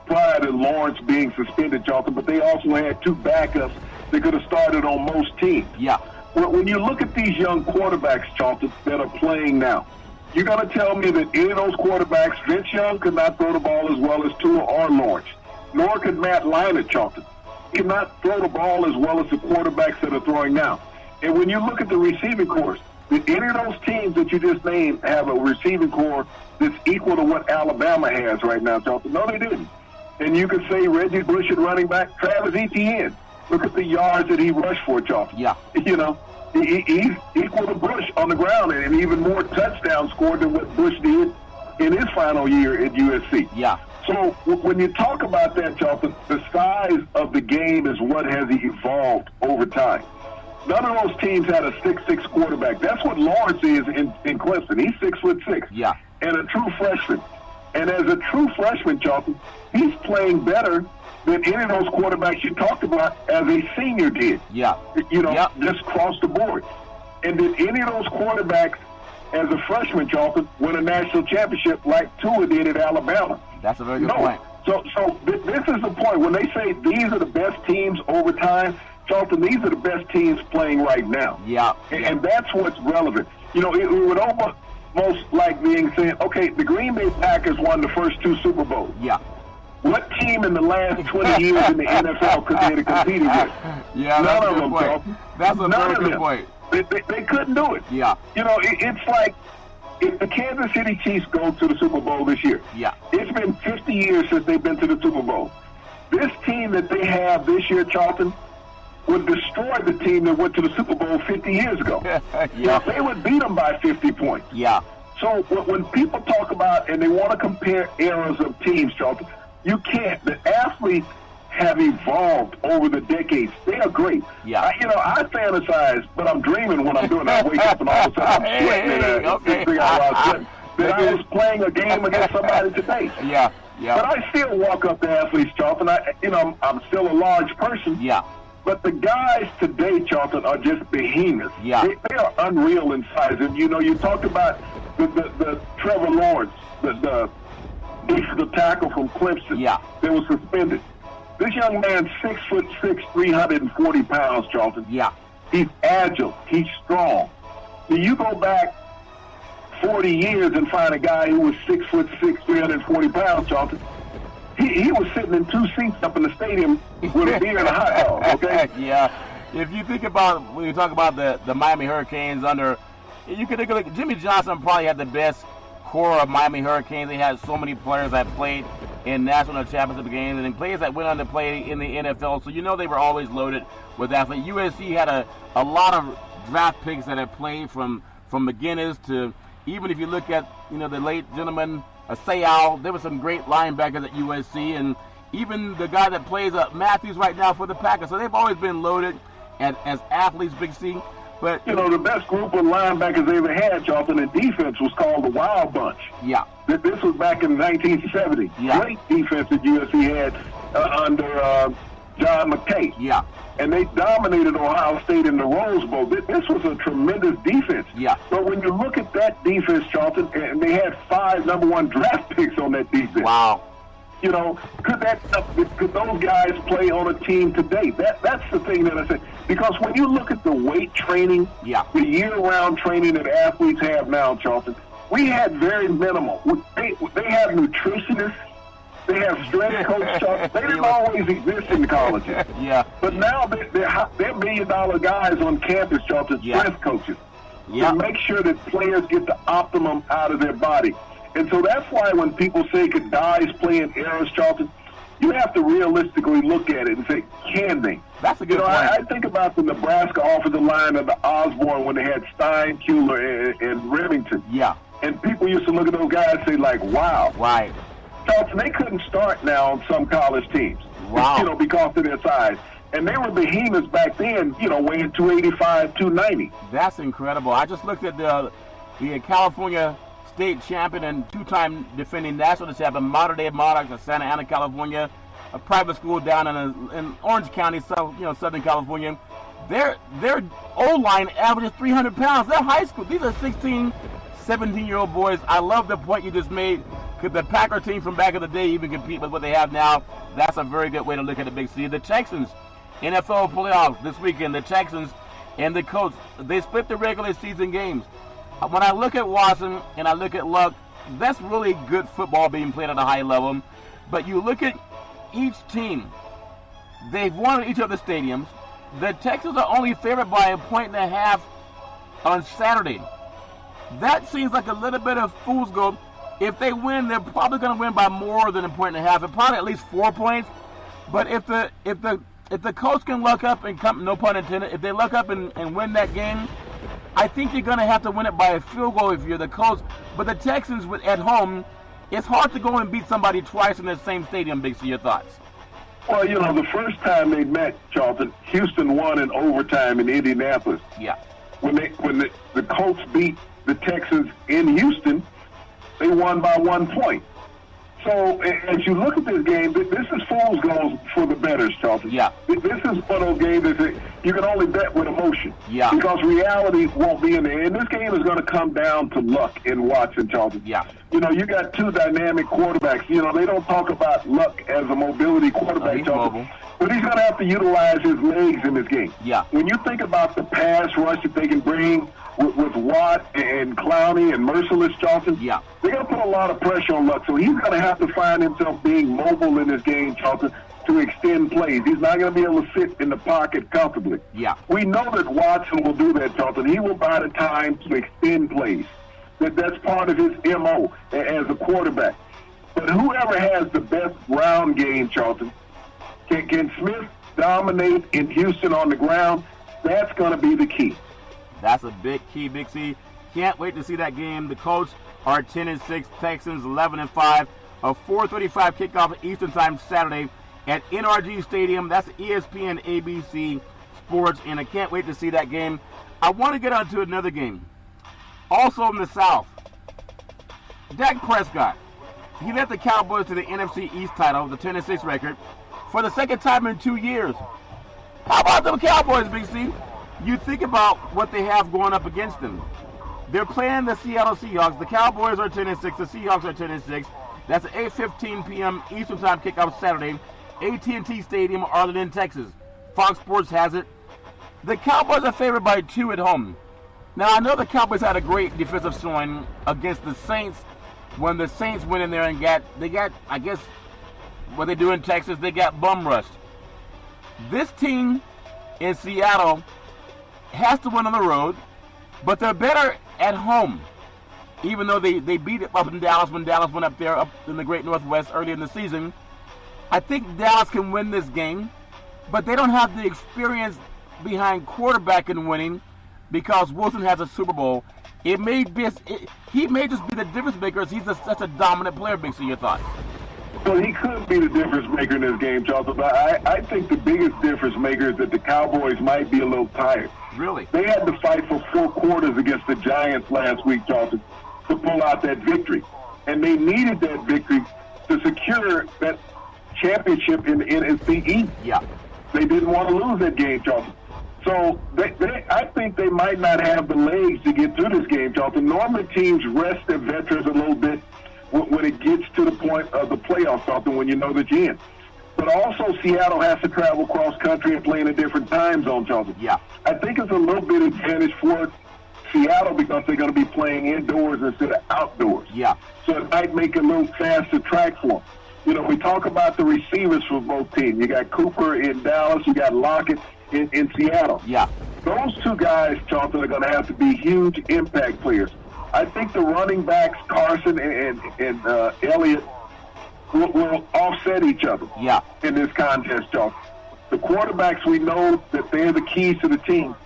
prior to Lawrence being suspended, Charlton, but they also had two backups that could have started on most teams. Yeah. When you look at these young quarterbacks, Charlton, that are playing now, you're going to tell me that any of those quarterbacks, Vince Young could not throw the ball as well as Tua or Lawrence, nor could Matt Leinart, Charlton. He cannot throw the ball as well as the quarterbacks that are throwing now. And when you look at the receiving corps, did any of those teams that you just named have a receiving corps that's equal to what Alabama has right now, Charlton? No, they didn't. And you could say Reggie Bush at running back, Travis Etienne. Look at the yards that he rushed for, Charlton. Yeah. You know, he's equal to Bush on the ground and even more touchdowns scored than what Bush did in his final year at USC. Yeah. So when you talk about that, Charlton, the size of the game is what has evolved over time. None of those teams had a 6'6" quarterback. That's what Lawrence is in Clemson. He's 6'6". Yeah. And a true freshman. And as a true freshman, Charlton, he's playing better than any of those quarterbacks you talked about as a senior did. Yeah. You know, just across the board. And did any of those quarterbacks as a freshman, Charlton, win a national championship like Tua did at Alabama? That's a very good point. So this is the point. When they say these are the best teams over time, Charlton, these are the best teams playing right now. Yeah. And that's what's relevant. You know, it would almost like being saying, okay, the Green Bay Packers won the first 2 Super Bowls. Yeah. What team in the last 20 years in the NFL could they have competed with? Yeah, None of them, Charlton. That's a very good point. They couldn't do it. Yeah. You know, it's like if the Kansas City Chiefs go to the Super Bowl this year, yeah, it's been 50 years since they've been to the Super Bowl. This team that they have this year, Charlton, would destroy the team that went to the Super Bowl 50 years ago. Yeah. They would beat them by 50 points. Yeah. So when people talk about and they want to compare eras of teams, Charlton, you can't. The athletes have evolved over the decades. They are great. Yeah. I fantasize, but I'm dreaming when I'm doing it. I wake up and all of a sudden I'm sweating that I was playing a game against somebody today. Yeah. Yeah. But I still walk up to athletes, Charlton. I'm still a large person. Yeah. But the guys today, Charlton, are just behemoths. Yeah. They are unreal in size. And, you talked about the Trevor Lawrence, the tackle from Clemson. Yeah. That was suspended. This young man, 6'6", 340 pounds, Charlton. Yeah. He's agile. He's strong. So you go back 40 years and find a guy who was 6'6", 340 pounds, Charlton. He was sitting in 2 seats up in the stadium with a beer and a hot dog, okay? Yeah. If you think about, when you talk about the Miami Hurricanes you could look at Jimmy Johnson probably had the best core of Miami Hurricanes. They had so many players that played in national championship games and then players that went on to play in the NFL. So they were always loaded with athletes. USC had a lot of draft picks that had played from beginners to, even if you look at the late gentleman Sayal, there were some great linebackers at USC, and even the guy that plays Matthews right now for the Packers. So they've always been loaded as athletes, Big C. But the best group of linebackers they ever had, Charlton, in defense was called the Wild Bunch. Yeah. This was back in 1970. Yeah. Great defense that USC had under John McKay. Yeah. And they dominated Ohio State in the Rose Bowl. This was a tremendous defense. Yeah. But when you look at that defense, Charlton, and they had 5 number 1 draft picks on that defense. Wow. Could those guys play on a team today? That's the thing that I say. Because when you look at the weight training, the year-round training that athletes have now, Charlton, we had very minimal. They have nutritionists. They have strength coach, Charlton. They didn't always exist in the colleges. Yeah. But now they're million-dollar guys on campus, Charlton, strength coaches. Yeah. To make sure that players get the optimum out of their body. And so that's why when people say could guys play in eras, Charlton, you have to realistically look at it and say, can they? That's a good point. I think about the Nebraska offensive line of the Osborne when they had Stein, Kuhler, and Remington. Yeah. And people used to look at those guys and say, like, wow. Right. Charlton, they couldn't start now on some college teams. Wow. Because of their size. And they were behemoths back then, weighing 285, 290. That's incredible. I just looked at the California state champion and 2-time defending national champion, Modern Day Monarchs of Santa Ana, California, a private school down in Orange County, Southern California. Their O-line averages 300 pounds. They're high school. These are 16, 17-year-old boys. I love the point you just made. Could the Packer team from back in the day even compete with what they have now? That's a very good way to look at the Big C. The Texans, NFL playoffs this weekend. The Texans and the Colts, they split the regular season games. When I look at Watson and I look at Luck, that's really good football being played at a high level. But you look at each team, they've won at each of the stadiums. The Texans are only favored by 1.5 on Saturday. That seems like a little bit of fool's gold. If they win, they're probably going to win by more than 1.5, and probably at least 4 points. But if the Colts can luck up and come, no pun intended, if they luck up and win that game, I think you're going to have to win it by a field goal if you're the Colts. But the Texans at home, it's hard to go and beat somebody twice in the same stadium. Big C, your thoughts? Well, the first time they met, Charlton, Houston won in overtime in Indianapolis. Yeah. When the Colts beat the Texans in Houston, they won by 1 point. So as you look at this game, this is fool's gold for the bettors, Charlton. Yeah. This is one of those games that you can only bet with emotion. Yeah. Because reality won't be in there. And this game is going to come down to luck in Watson, Charlton. Yeah. You got two dynamic quarterbacks. They don't talk about Luck as a mobility quarterback, he's Charlton. mobile. But he's going to have to utilize his legs in this game. Yeah. When you think about the pass rush that they can bring with Watt and Clowney and Merciless, Charlton, yeah, they're going to put a lot of pressure on Luck. So he's going to have to find himself being mobile in this game, Charlton, to extend plays. He's not going to be able to sit in the pocket comfortably. Yeah. We know that Watson will do that, Charlton. He will buy the time to extend plays. That's part of his MO as a quarterback. But whoever has the best ground game, Charlton, can Smith dominate in Houston on the ground? That's going to be the key. That's a big key, Big C. Can't wait to see that game. The Colts are 10-6, Texans 11-5. A 4:35 kickoff Eastern Time Saturday at NRG Stadium. That's ESPN ABC Sports, and I can't wait to see that game. I want to get on to another game. Also in the South, Dak Prescott. He led the Cowboys to the NFC East title, the 10-6 record, for the second time in 2 years. How about them Cowboys, Big C? You think about what they have going up against them. They're playing the Seattle Seahawks. The Cowboys are 10-6. The Seahawks are 10-6. That's an 8:15 p.m. Eastern Time kickoff Saturday. AT&T Stadium, Arlington, Texas. Fox Sports has it. The Cowboys are favored by 2 at home. Now, I know the Cowboys had a great defensive showing against the Saints when the Saints went in there and they got, I guess, what they do in Texas, they got bum rushed. This team in Seattle has to win on the road, but they're better at home. Even though they beat it up in Dallas when Dallas went up there up in the Great Northwest early in the season. I think Dallas can win this game, but they don't have the experience behind quarterback in winning because Wilson has a Super Bowl. He may just be the difference maker. He's such a dominant player. Big C, your thoughts? Well, he could be the difference maker in this game, Charlton, but I think the biggest difference maker is that the Cowboys might be a little tired. Really? They had to fight for 4 quarters against the Giants last week, Charlton, to pull out that victory. And they needed that victory to secure that championship in the NFC East. Yeah. They didn't want to lose that game, Charlton. So I think they might not have the legs to get through this game, Charlton. Normally teams rest their veterans a little bit when it gets to the point of the playoffs, Charlton, when you know that you're in. But also Seattle has to travel cross country and play in a different time zone, Charlton. Yeah. I think it's a little bit advantage for Seattle because they're going to be playing indoors instead of outdoors. Yeah. So it might make it a little faster track for them. We talk about the receivers for both teams. You got Cooper in Dallas. You got Lockett in Seattle. Yeah. Those two guys, Charlton, are going to have to be huge impact players. I think the running backs, Carson and Elliott, will offset each other in this contest, Charlton. The quarterbacks, we know that they're the keys to the team.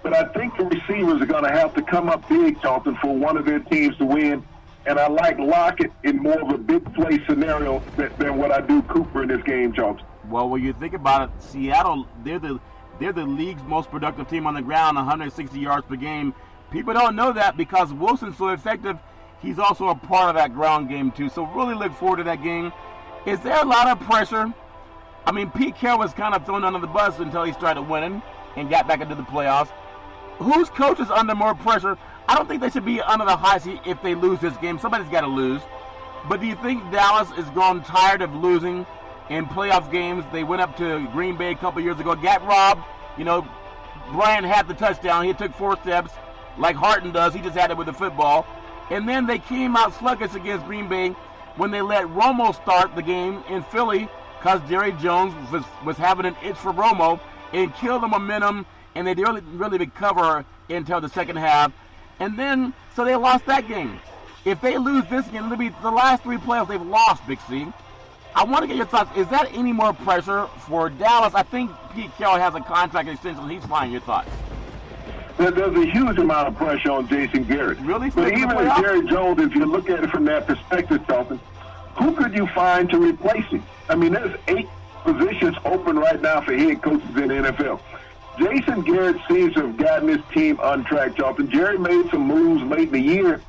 But I think the receivers are going to have to come up big, Charlton, for one of their teams to win. And I like Lockett in more of a big play scenario than what I do Cooper in this game, Charlton. Well, when you think about it, Seattle, they're the league's most productive team on the ground, 160 yards per game. People don't know that because Wilson's so effective. He's also a part of that ground game, too. So really look forward to that game. Is there a lot of pressure? I mean, Pete Carroll was kind of thrown under the bus until he started winning and got back into the playoffs. Whose coach is under more pressure? I don't think they should be under the high seat if they lose this game. Somebody's got to lose. But do you think Dallas is grown tired of losing in playoff games? They went up to Green Bay a couple years ago, got robbed. You know, Bryant had the touchdown. He took 4 steps like Harton does. He just had it with the football. And then they came out sluggish against Green Bay when they let Romo start the game in Philly because Jerry Jones was having an itch for Romo and killed the momentum, and they didn't really recover until the second half. And then, so they lost that game. If they lose this game, it'll be the last 3 playoffs they've lost, Big C. I want to get your thoughts. Is that any more pressure for Dallas? I think Pete Carroll has a contract extension. He's fine. Your thoughts? There's a huge amount of pressure on Jason Garrett. Really? But even as Jerry Jones, if you look at it from that perspective, Charlton, who could you find to replace him? I mean, there's 8 positions open right now for head coaches in the NFL. Jason Garrett seems to have gotten his team on track, Charlton. Jerry made some moves late in the year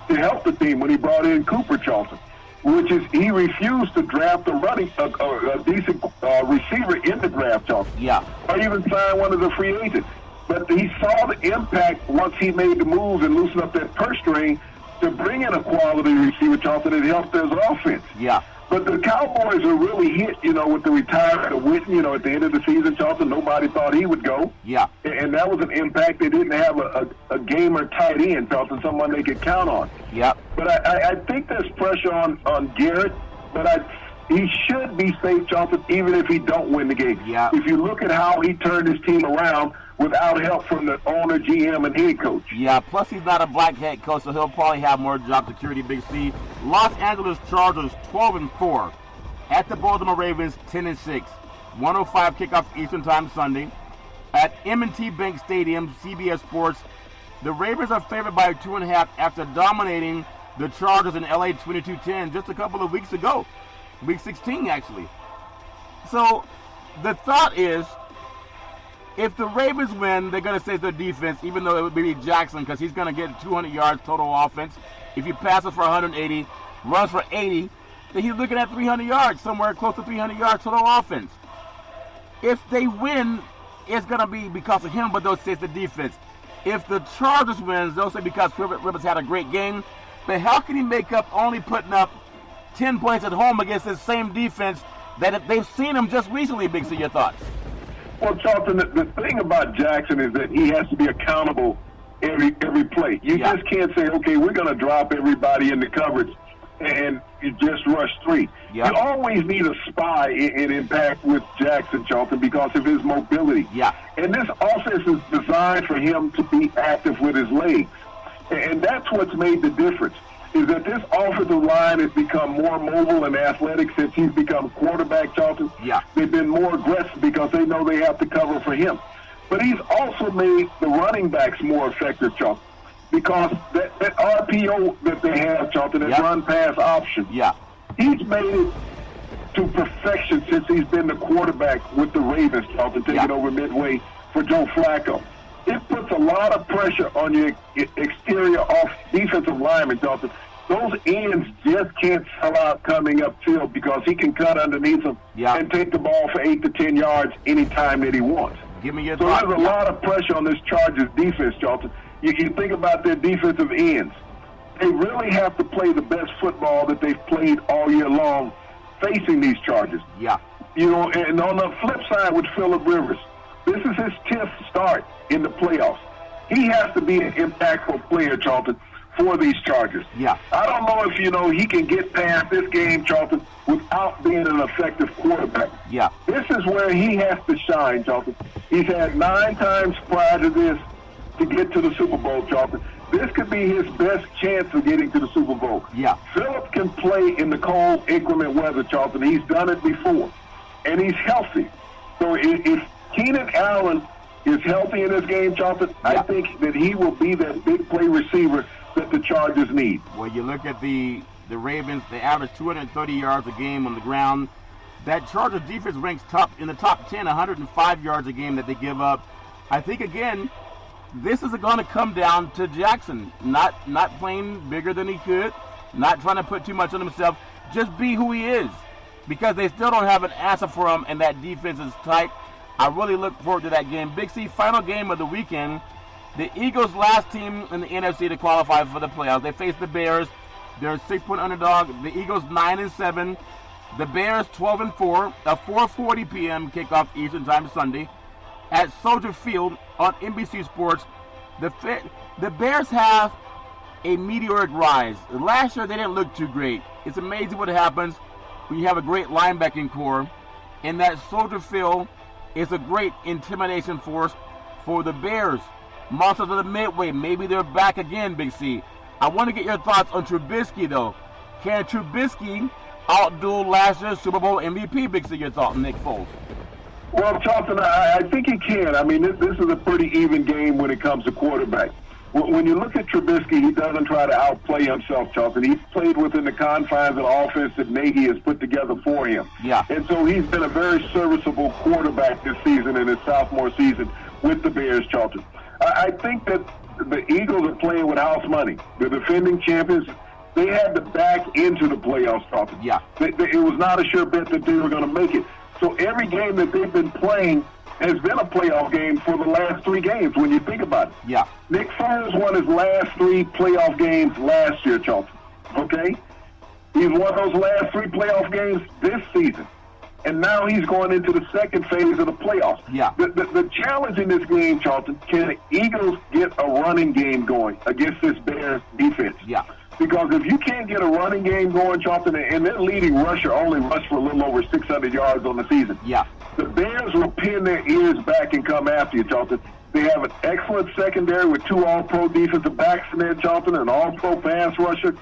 to help the team when he brought in Cooper, Charlton, which is he refused to draft a decent receiver in the draft, Charlton. Yeah. Or even sign one of the free agents. But he saw the impact once he made the moves and loosened up that purse string to bring in a quality receiver, Charlton, and help their offense. Yeah. But the Cowboys are really hit, with the retirement of Witten, at the end of the season, Charlton. Nobody thought he would go. Yeah. And that was an impact. They didn't have a gamer tight end, Charlton, someone they could count on. Yeah. But I think there's pressure on Garrett, but he should be safe, Charlton, even if he don't win the game. Yeah. If you look at how he turned his team around without help from the owner, GM, and head coach. Yeah, plus he's not a black head coach, so he'll probably have more job security, Big C. Los Angeles Chargers 12-4 at the Baltimore Ravens 10-6. 1:05 kickoff Eastern Time Sunday at M&T Bank Stadium, CBS Sports. The Ravens are favored by 2.5 after dominating the Chargers in LA 22-10 just a couple of weeks ago. Week 16, actually. So the thought is, if the Ravens win, they're going to say it's their defense, even though it would be Jackson, because he's going to get 200 yards total offense. If he passes for 180, runs for 80, then he's looking at 300 yards, somewhere close to 300 yards total offense. If they win, it's going to be because of him, but they'll say it's the defense. If the Chargers wins, they'll say because Rivers had a great game. But how can he make up only putting up 10 points at home against this same defense that they've seen him just recently, Big C? Your thoughts? Well, Charlton, the thing about Jackson is that he has to be accountable every play. You just can't say, okay, we're going to drop everybody in the coverage and you just rush 3. Yeah. You always need a spy in impact with Jackson, Charlton, because of his mobility. Yeah. And this offense is designed for him to be active with his legs. And that's what's made the difference, is that this offensive line has become more mobile and athletic since he's become quarterback, Charlton. Yeah. They've been more aggressive because they know they have to cover for him. But he's also made the running backs more effective, Charlton, because that RPO that they have, Charlton, that run-pass option, he's made it to perfection since he's been the quarterback with the Ravens, Charlton, taking over midway for Joe Flacco. It puts a lot of pressure on your exterior off defensive linemen, Charlton. Those ends just can't sell out coming upfield because he can cut underneath them and take the ball for 8 to 10 yards anytime that he wants. Give me your so thought. There's a lot of pressure on this Chargers defense, Charlton. You can think about their defensive ends. They really have to play the best football that they've played all year long facing these Chargers. Yeah. And on the flip side with Phillip Rivers, this is his 10th start in the playoffs. He has to be an impactful player, Charlton, for these Chargers. Yeah. I don't know if, he can get past this game, Charlton, without being an effective quarterback. Yeah. This is where he has to shine, Charlton. He's had 9 times prior to this to get to the Super Bowl, Charlton. This could be his best chance of getting to the Super Bowl. Yeah. Phillip can play in the cold inclement weather, Charlton. He's done it before. And he's healthy. So if Keenan Allen is healthy in this game, Charlton, I think that he will be that big play receiver that the Chargers need. Well, you look at the Ravens, they average 230 yards a game on the ground. That Chargers defense ranks in the top 10, 105 yards a game that they give up. I think, again, this is going to come down to Jackson, not playing bigger than he could, not trying to put too much on himself, just be who he is, because they still don't have an answer for him, and that defense is tight. I really look forward to that game. Big C, final game of the weekend. The Eagles, last team in the NFC to qualify for the playoffs. They face the Bears. They're a 6-point underdog. The Eagles 9-7. The Bears 12-4. A 4:40 p.m. kickoff Eastern Time Sunday at Soldier Field on NBC Sports. The Bears have a meteoric rise. Last year they didn't look too great. It's amazing what happens when you have a great linebacking core, and that Soldier Field is a great intimidation force for the Bears. Monsters of the Midway, maybe they're back again, Big C. I want to get your thoughts on Trubisky, though. Can Trubisky outdo last year's Super Bowl MVP, Big C? Your thought, Nick Foles? Well, Charlton, I think he can. I mean, this is a pretty even game when it comes to quarterback. When you look at Trubisky, he doesn't try to outplay himself, Charlton. He's played within the confines of the offense that Nagy has put together for him. Yeah. And so he's been a very serviceable quarterback this season in his sophomore season with the Bears, Charlton. I think that the Eagles are playing with house money. The defending champions, they had to back into the playoffs, Charlton. Yeah. It was not a sure bet that they were going to make it. So every game that they've been playing has been a playoff game for the last 3 games when you think about it. Yeah. Nick Foles won his last 3 playoff games last year, Charlton. Okay? He's won those last 3 playoff games this season. And now he's going into the second phase of the playoffs. Yeah. The challenge in this game, Charlton, can the Eagles get a running game going against this Bears defense? Yeah. Because if you can't get a running game going, Charlton, and their leading rusher only rushed for a little over 600 yards on the season. Yeah. The Bears will pin their ears back and come after you, Charlton. They have an excellent secondary with 2 all-pro defensive backs in there, Charlton, and all-pro pass rusher.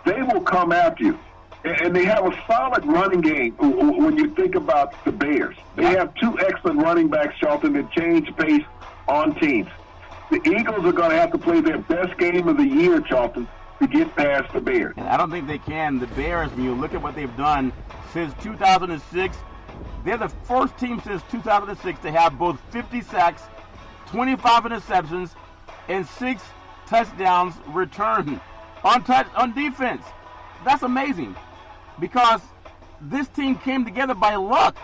They will come after you. And they have a solid running game when you think about the Bears. They have 2 excellent running backs, Charlton, that change pace on teams. The Eagles are going to have to play their best game of the year, Charlton, to get past the Bears. And I don't think they can. The Bears, when you look at what they've done since 2006, they're the first team since 2006 to have both 50 sacks, 25 interceptions, and 6 touchdowns returned on defense. That's amazing, because this team came together by luck.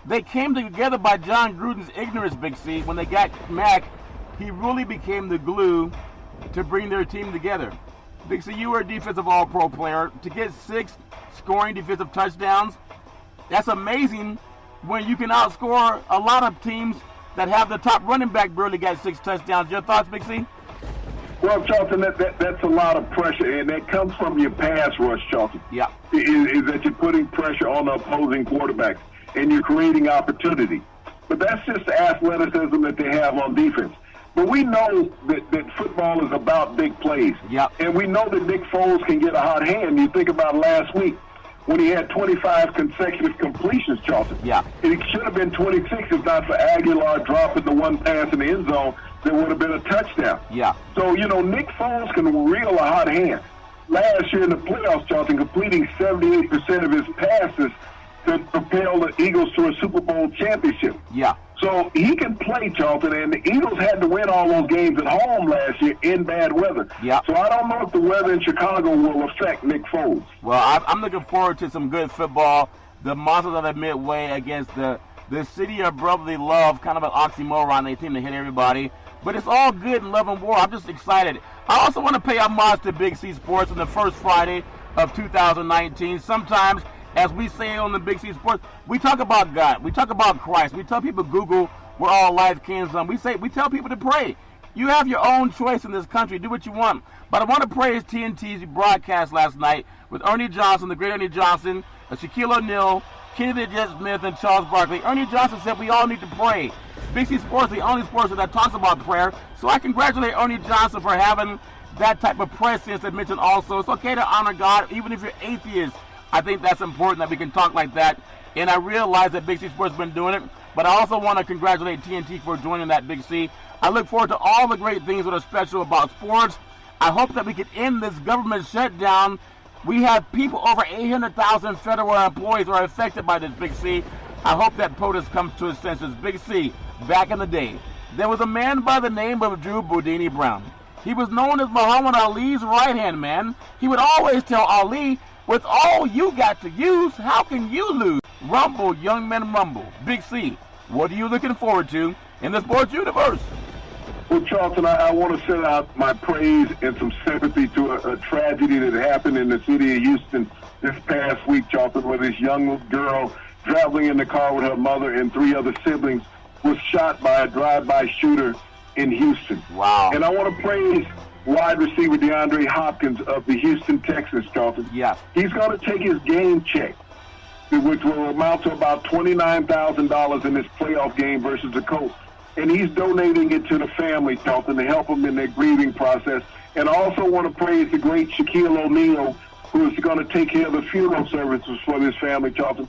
They came together by John Gruden's ignorance, Big C. When they got Mac, he really became the glue to bring their team together. Big C, you were a defensive all-pro player. To get 6 scoring defensive touchdowns, that's amazing when you can outscore a lot of teams that have the top running back barely got 6 touchdowns. Your thoughts, Big C? Well, Charlton, that's a lot of pressure, and that comes from your pass rush, Charlton. Yeah. Is that you're putting pressure on the opposing quarterbacks, and you're creating opportunity. But that's just the athleticism that they have on defense. But we know that football is about big plays. Yep. And we know that Nick Foles can get a hot hand. You think about last week when he had 25 consecutive completions, Charlton. Yeah. And it should have been 26 if not for Aguilar dropping the one pass in the end zone that would have been a touchdown. Yeah. So, Nick Foles can reel a hot hand. Last year in the playoffs, Charlton, completing 78% of his passes to propel the Eagles to a Super Bowl championship. Yeah. So he can play, Charlton, and the Eagles had to win all those games at home last year in bad weather. Yeah. So I don't know if the weather in Chicago will affect Nick Foles. Well, I'm looking forward to some good football. The Monsters of the Midway against the City of Brotherly Love, kind of an oxymoron. They seem to hit everybody. But it's all good in love and war. I'm just excited. I also want to pay homage to Big C Sports on the first Friday of 2019. Sometimes, as we say on the Big C Sports, we talk about God. We talk about Christ. We tell people Google where all life comes from. We tell people to pray. You have your own choice in this country. Do what you want. But I want to praise TNT's broadcast last night with Ernie Johnson, the great Ernie Johnson, Shaquille O'Neal, Kennedy Jet Smith, and Charles Barkley. Ernie Johnson said we all need to pray. Big C Sports is the only sports that talks about prayer. So I congratulate Ernie Johnson for having that type of presence that mentioned also. It's okay to honor God, even if you're atheist. I think that's important that we can talk like that. And I realize that Big C Sports has been doing it. But I also want to congratulate TNT for joining that, Big C. I look forward to all the great things that are special about sports. I hope that we can end this government shutdown. We have people, over 800,000 federal employees are affected by this, Big C. I hope that POTUS comes to his senses. Big C, back in the day, there was a man by the name of Drew Boudini Brown. He was known as Muhammad Ali's right-hand man. He would always tell Ali, with all you got to use, how can you lose? Rumble, young men rumble. Big C, what are you looking forward to in the sports universe? Well, Charlton, I want to send out my praise and some sympathy to a tragedy that happened in the city of Houston this past week, Charlton, where this young girl traveling in the car with her mother and 3 other siblings was shot by a drive-by shooter in Houston. Wow. And I want to praise wide receiver DeAndre Hopkins of the Houston Texans, Charlton. Yeah. He's going to take his game check, which will amount to about $29,000 in this playoff game versus the Colts. And he's donating it to the family, Charlton, to help them in their grieving process. And I also want to praise the great Shaquille O'Neal, who is going to take care of the funeral services for this family, Charlton.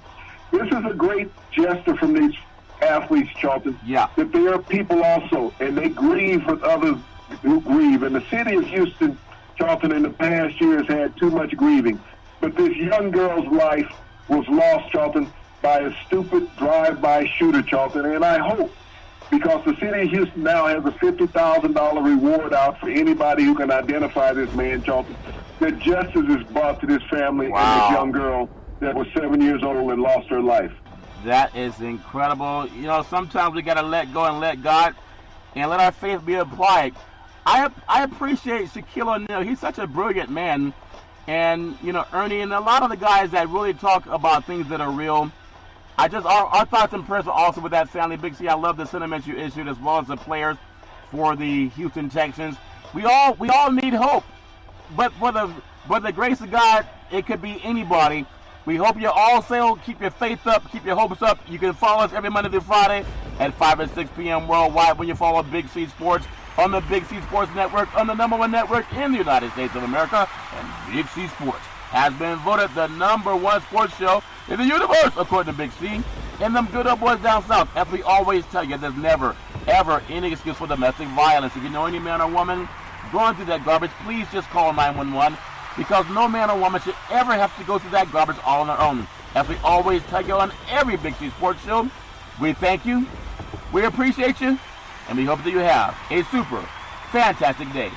This is a great gesture from these athletes, Charlton, that they are people also, and they grieve with others who grieve. And the city of Houston, Charlton, in the past years had too much grieving. But this young girl's life was lost, Charlton, by a stupid drive-by shooter, Charlton. And I hope, because the city of Houston now has a $50,000 reward out for anybody who can identify this man, Charlton, that justice is brought to this family and this young girl that was 7 years old and lost her life. That is incredible. You know, sometimes we got to let go and let God and let our faith be applied. I appreciate Shaquille O'Neal. He's such a brilliant man. And, you know, Ernie and a lot of the guys that really talk about things that are real, our thoughts and prayers are also with that family. Big C, I love the sentiments you issued as well as the players for the Houston Texans. We all need hope. But for the grace of God, it could be anybody. We hope you all sail. Keep your faith up. Keep your hopes up. You can follow us every Monday through Friday at 5 and 6 p.m. worldwide when you follow Big C Sports on the Big C Sports Network, on the #1 network in the United States of America. And Big C Sports has been voted the #1 sports show in the universe, according to Big C. And them good old boys down south, as we always tell you, there's never, ever any excuse for domestic violence. If you know any man or woman going through that garbage, please just call 911. Because no man or woman should ever have to go through that garbage all on their own. As we always tell you on every Big C Sports show, we thank you, we appreciate you, and we hope that you have a super fantastic day.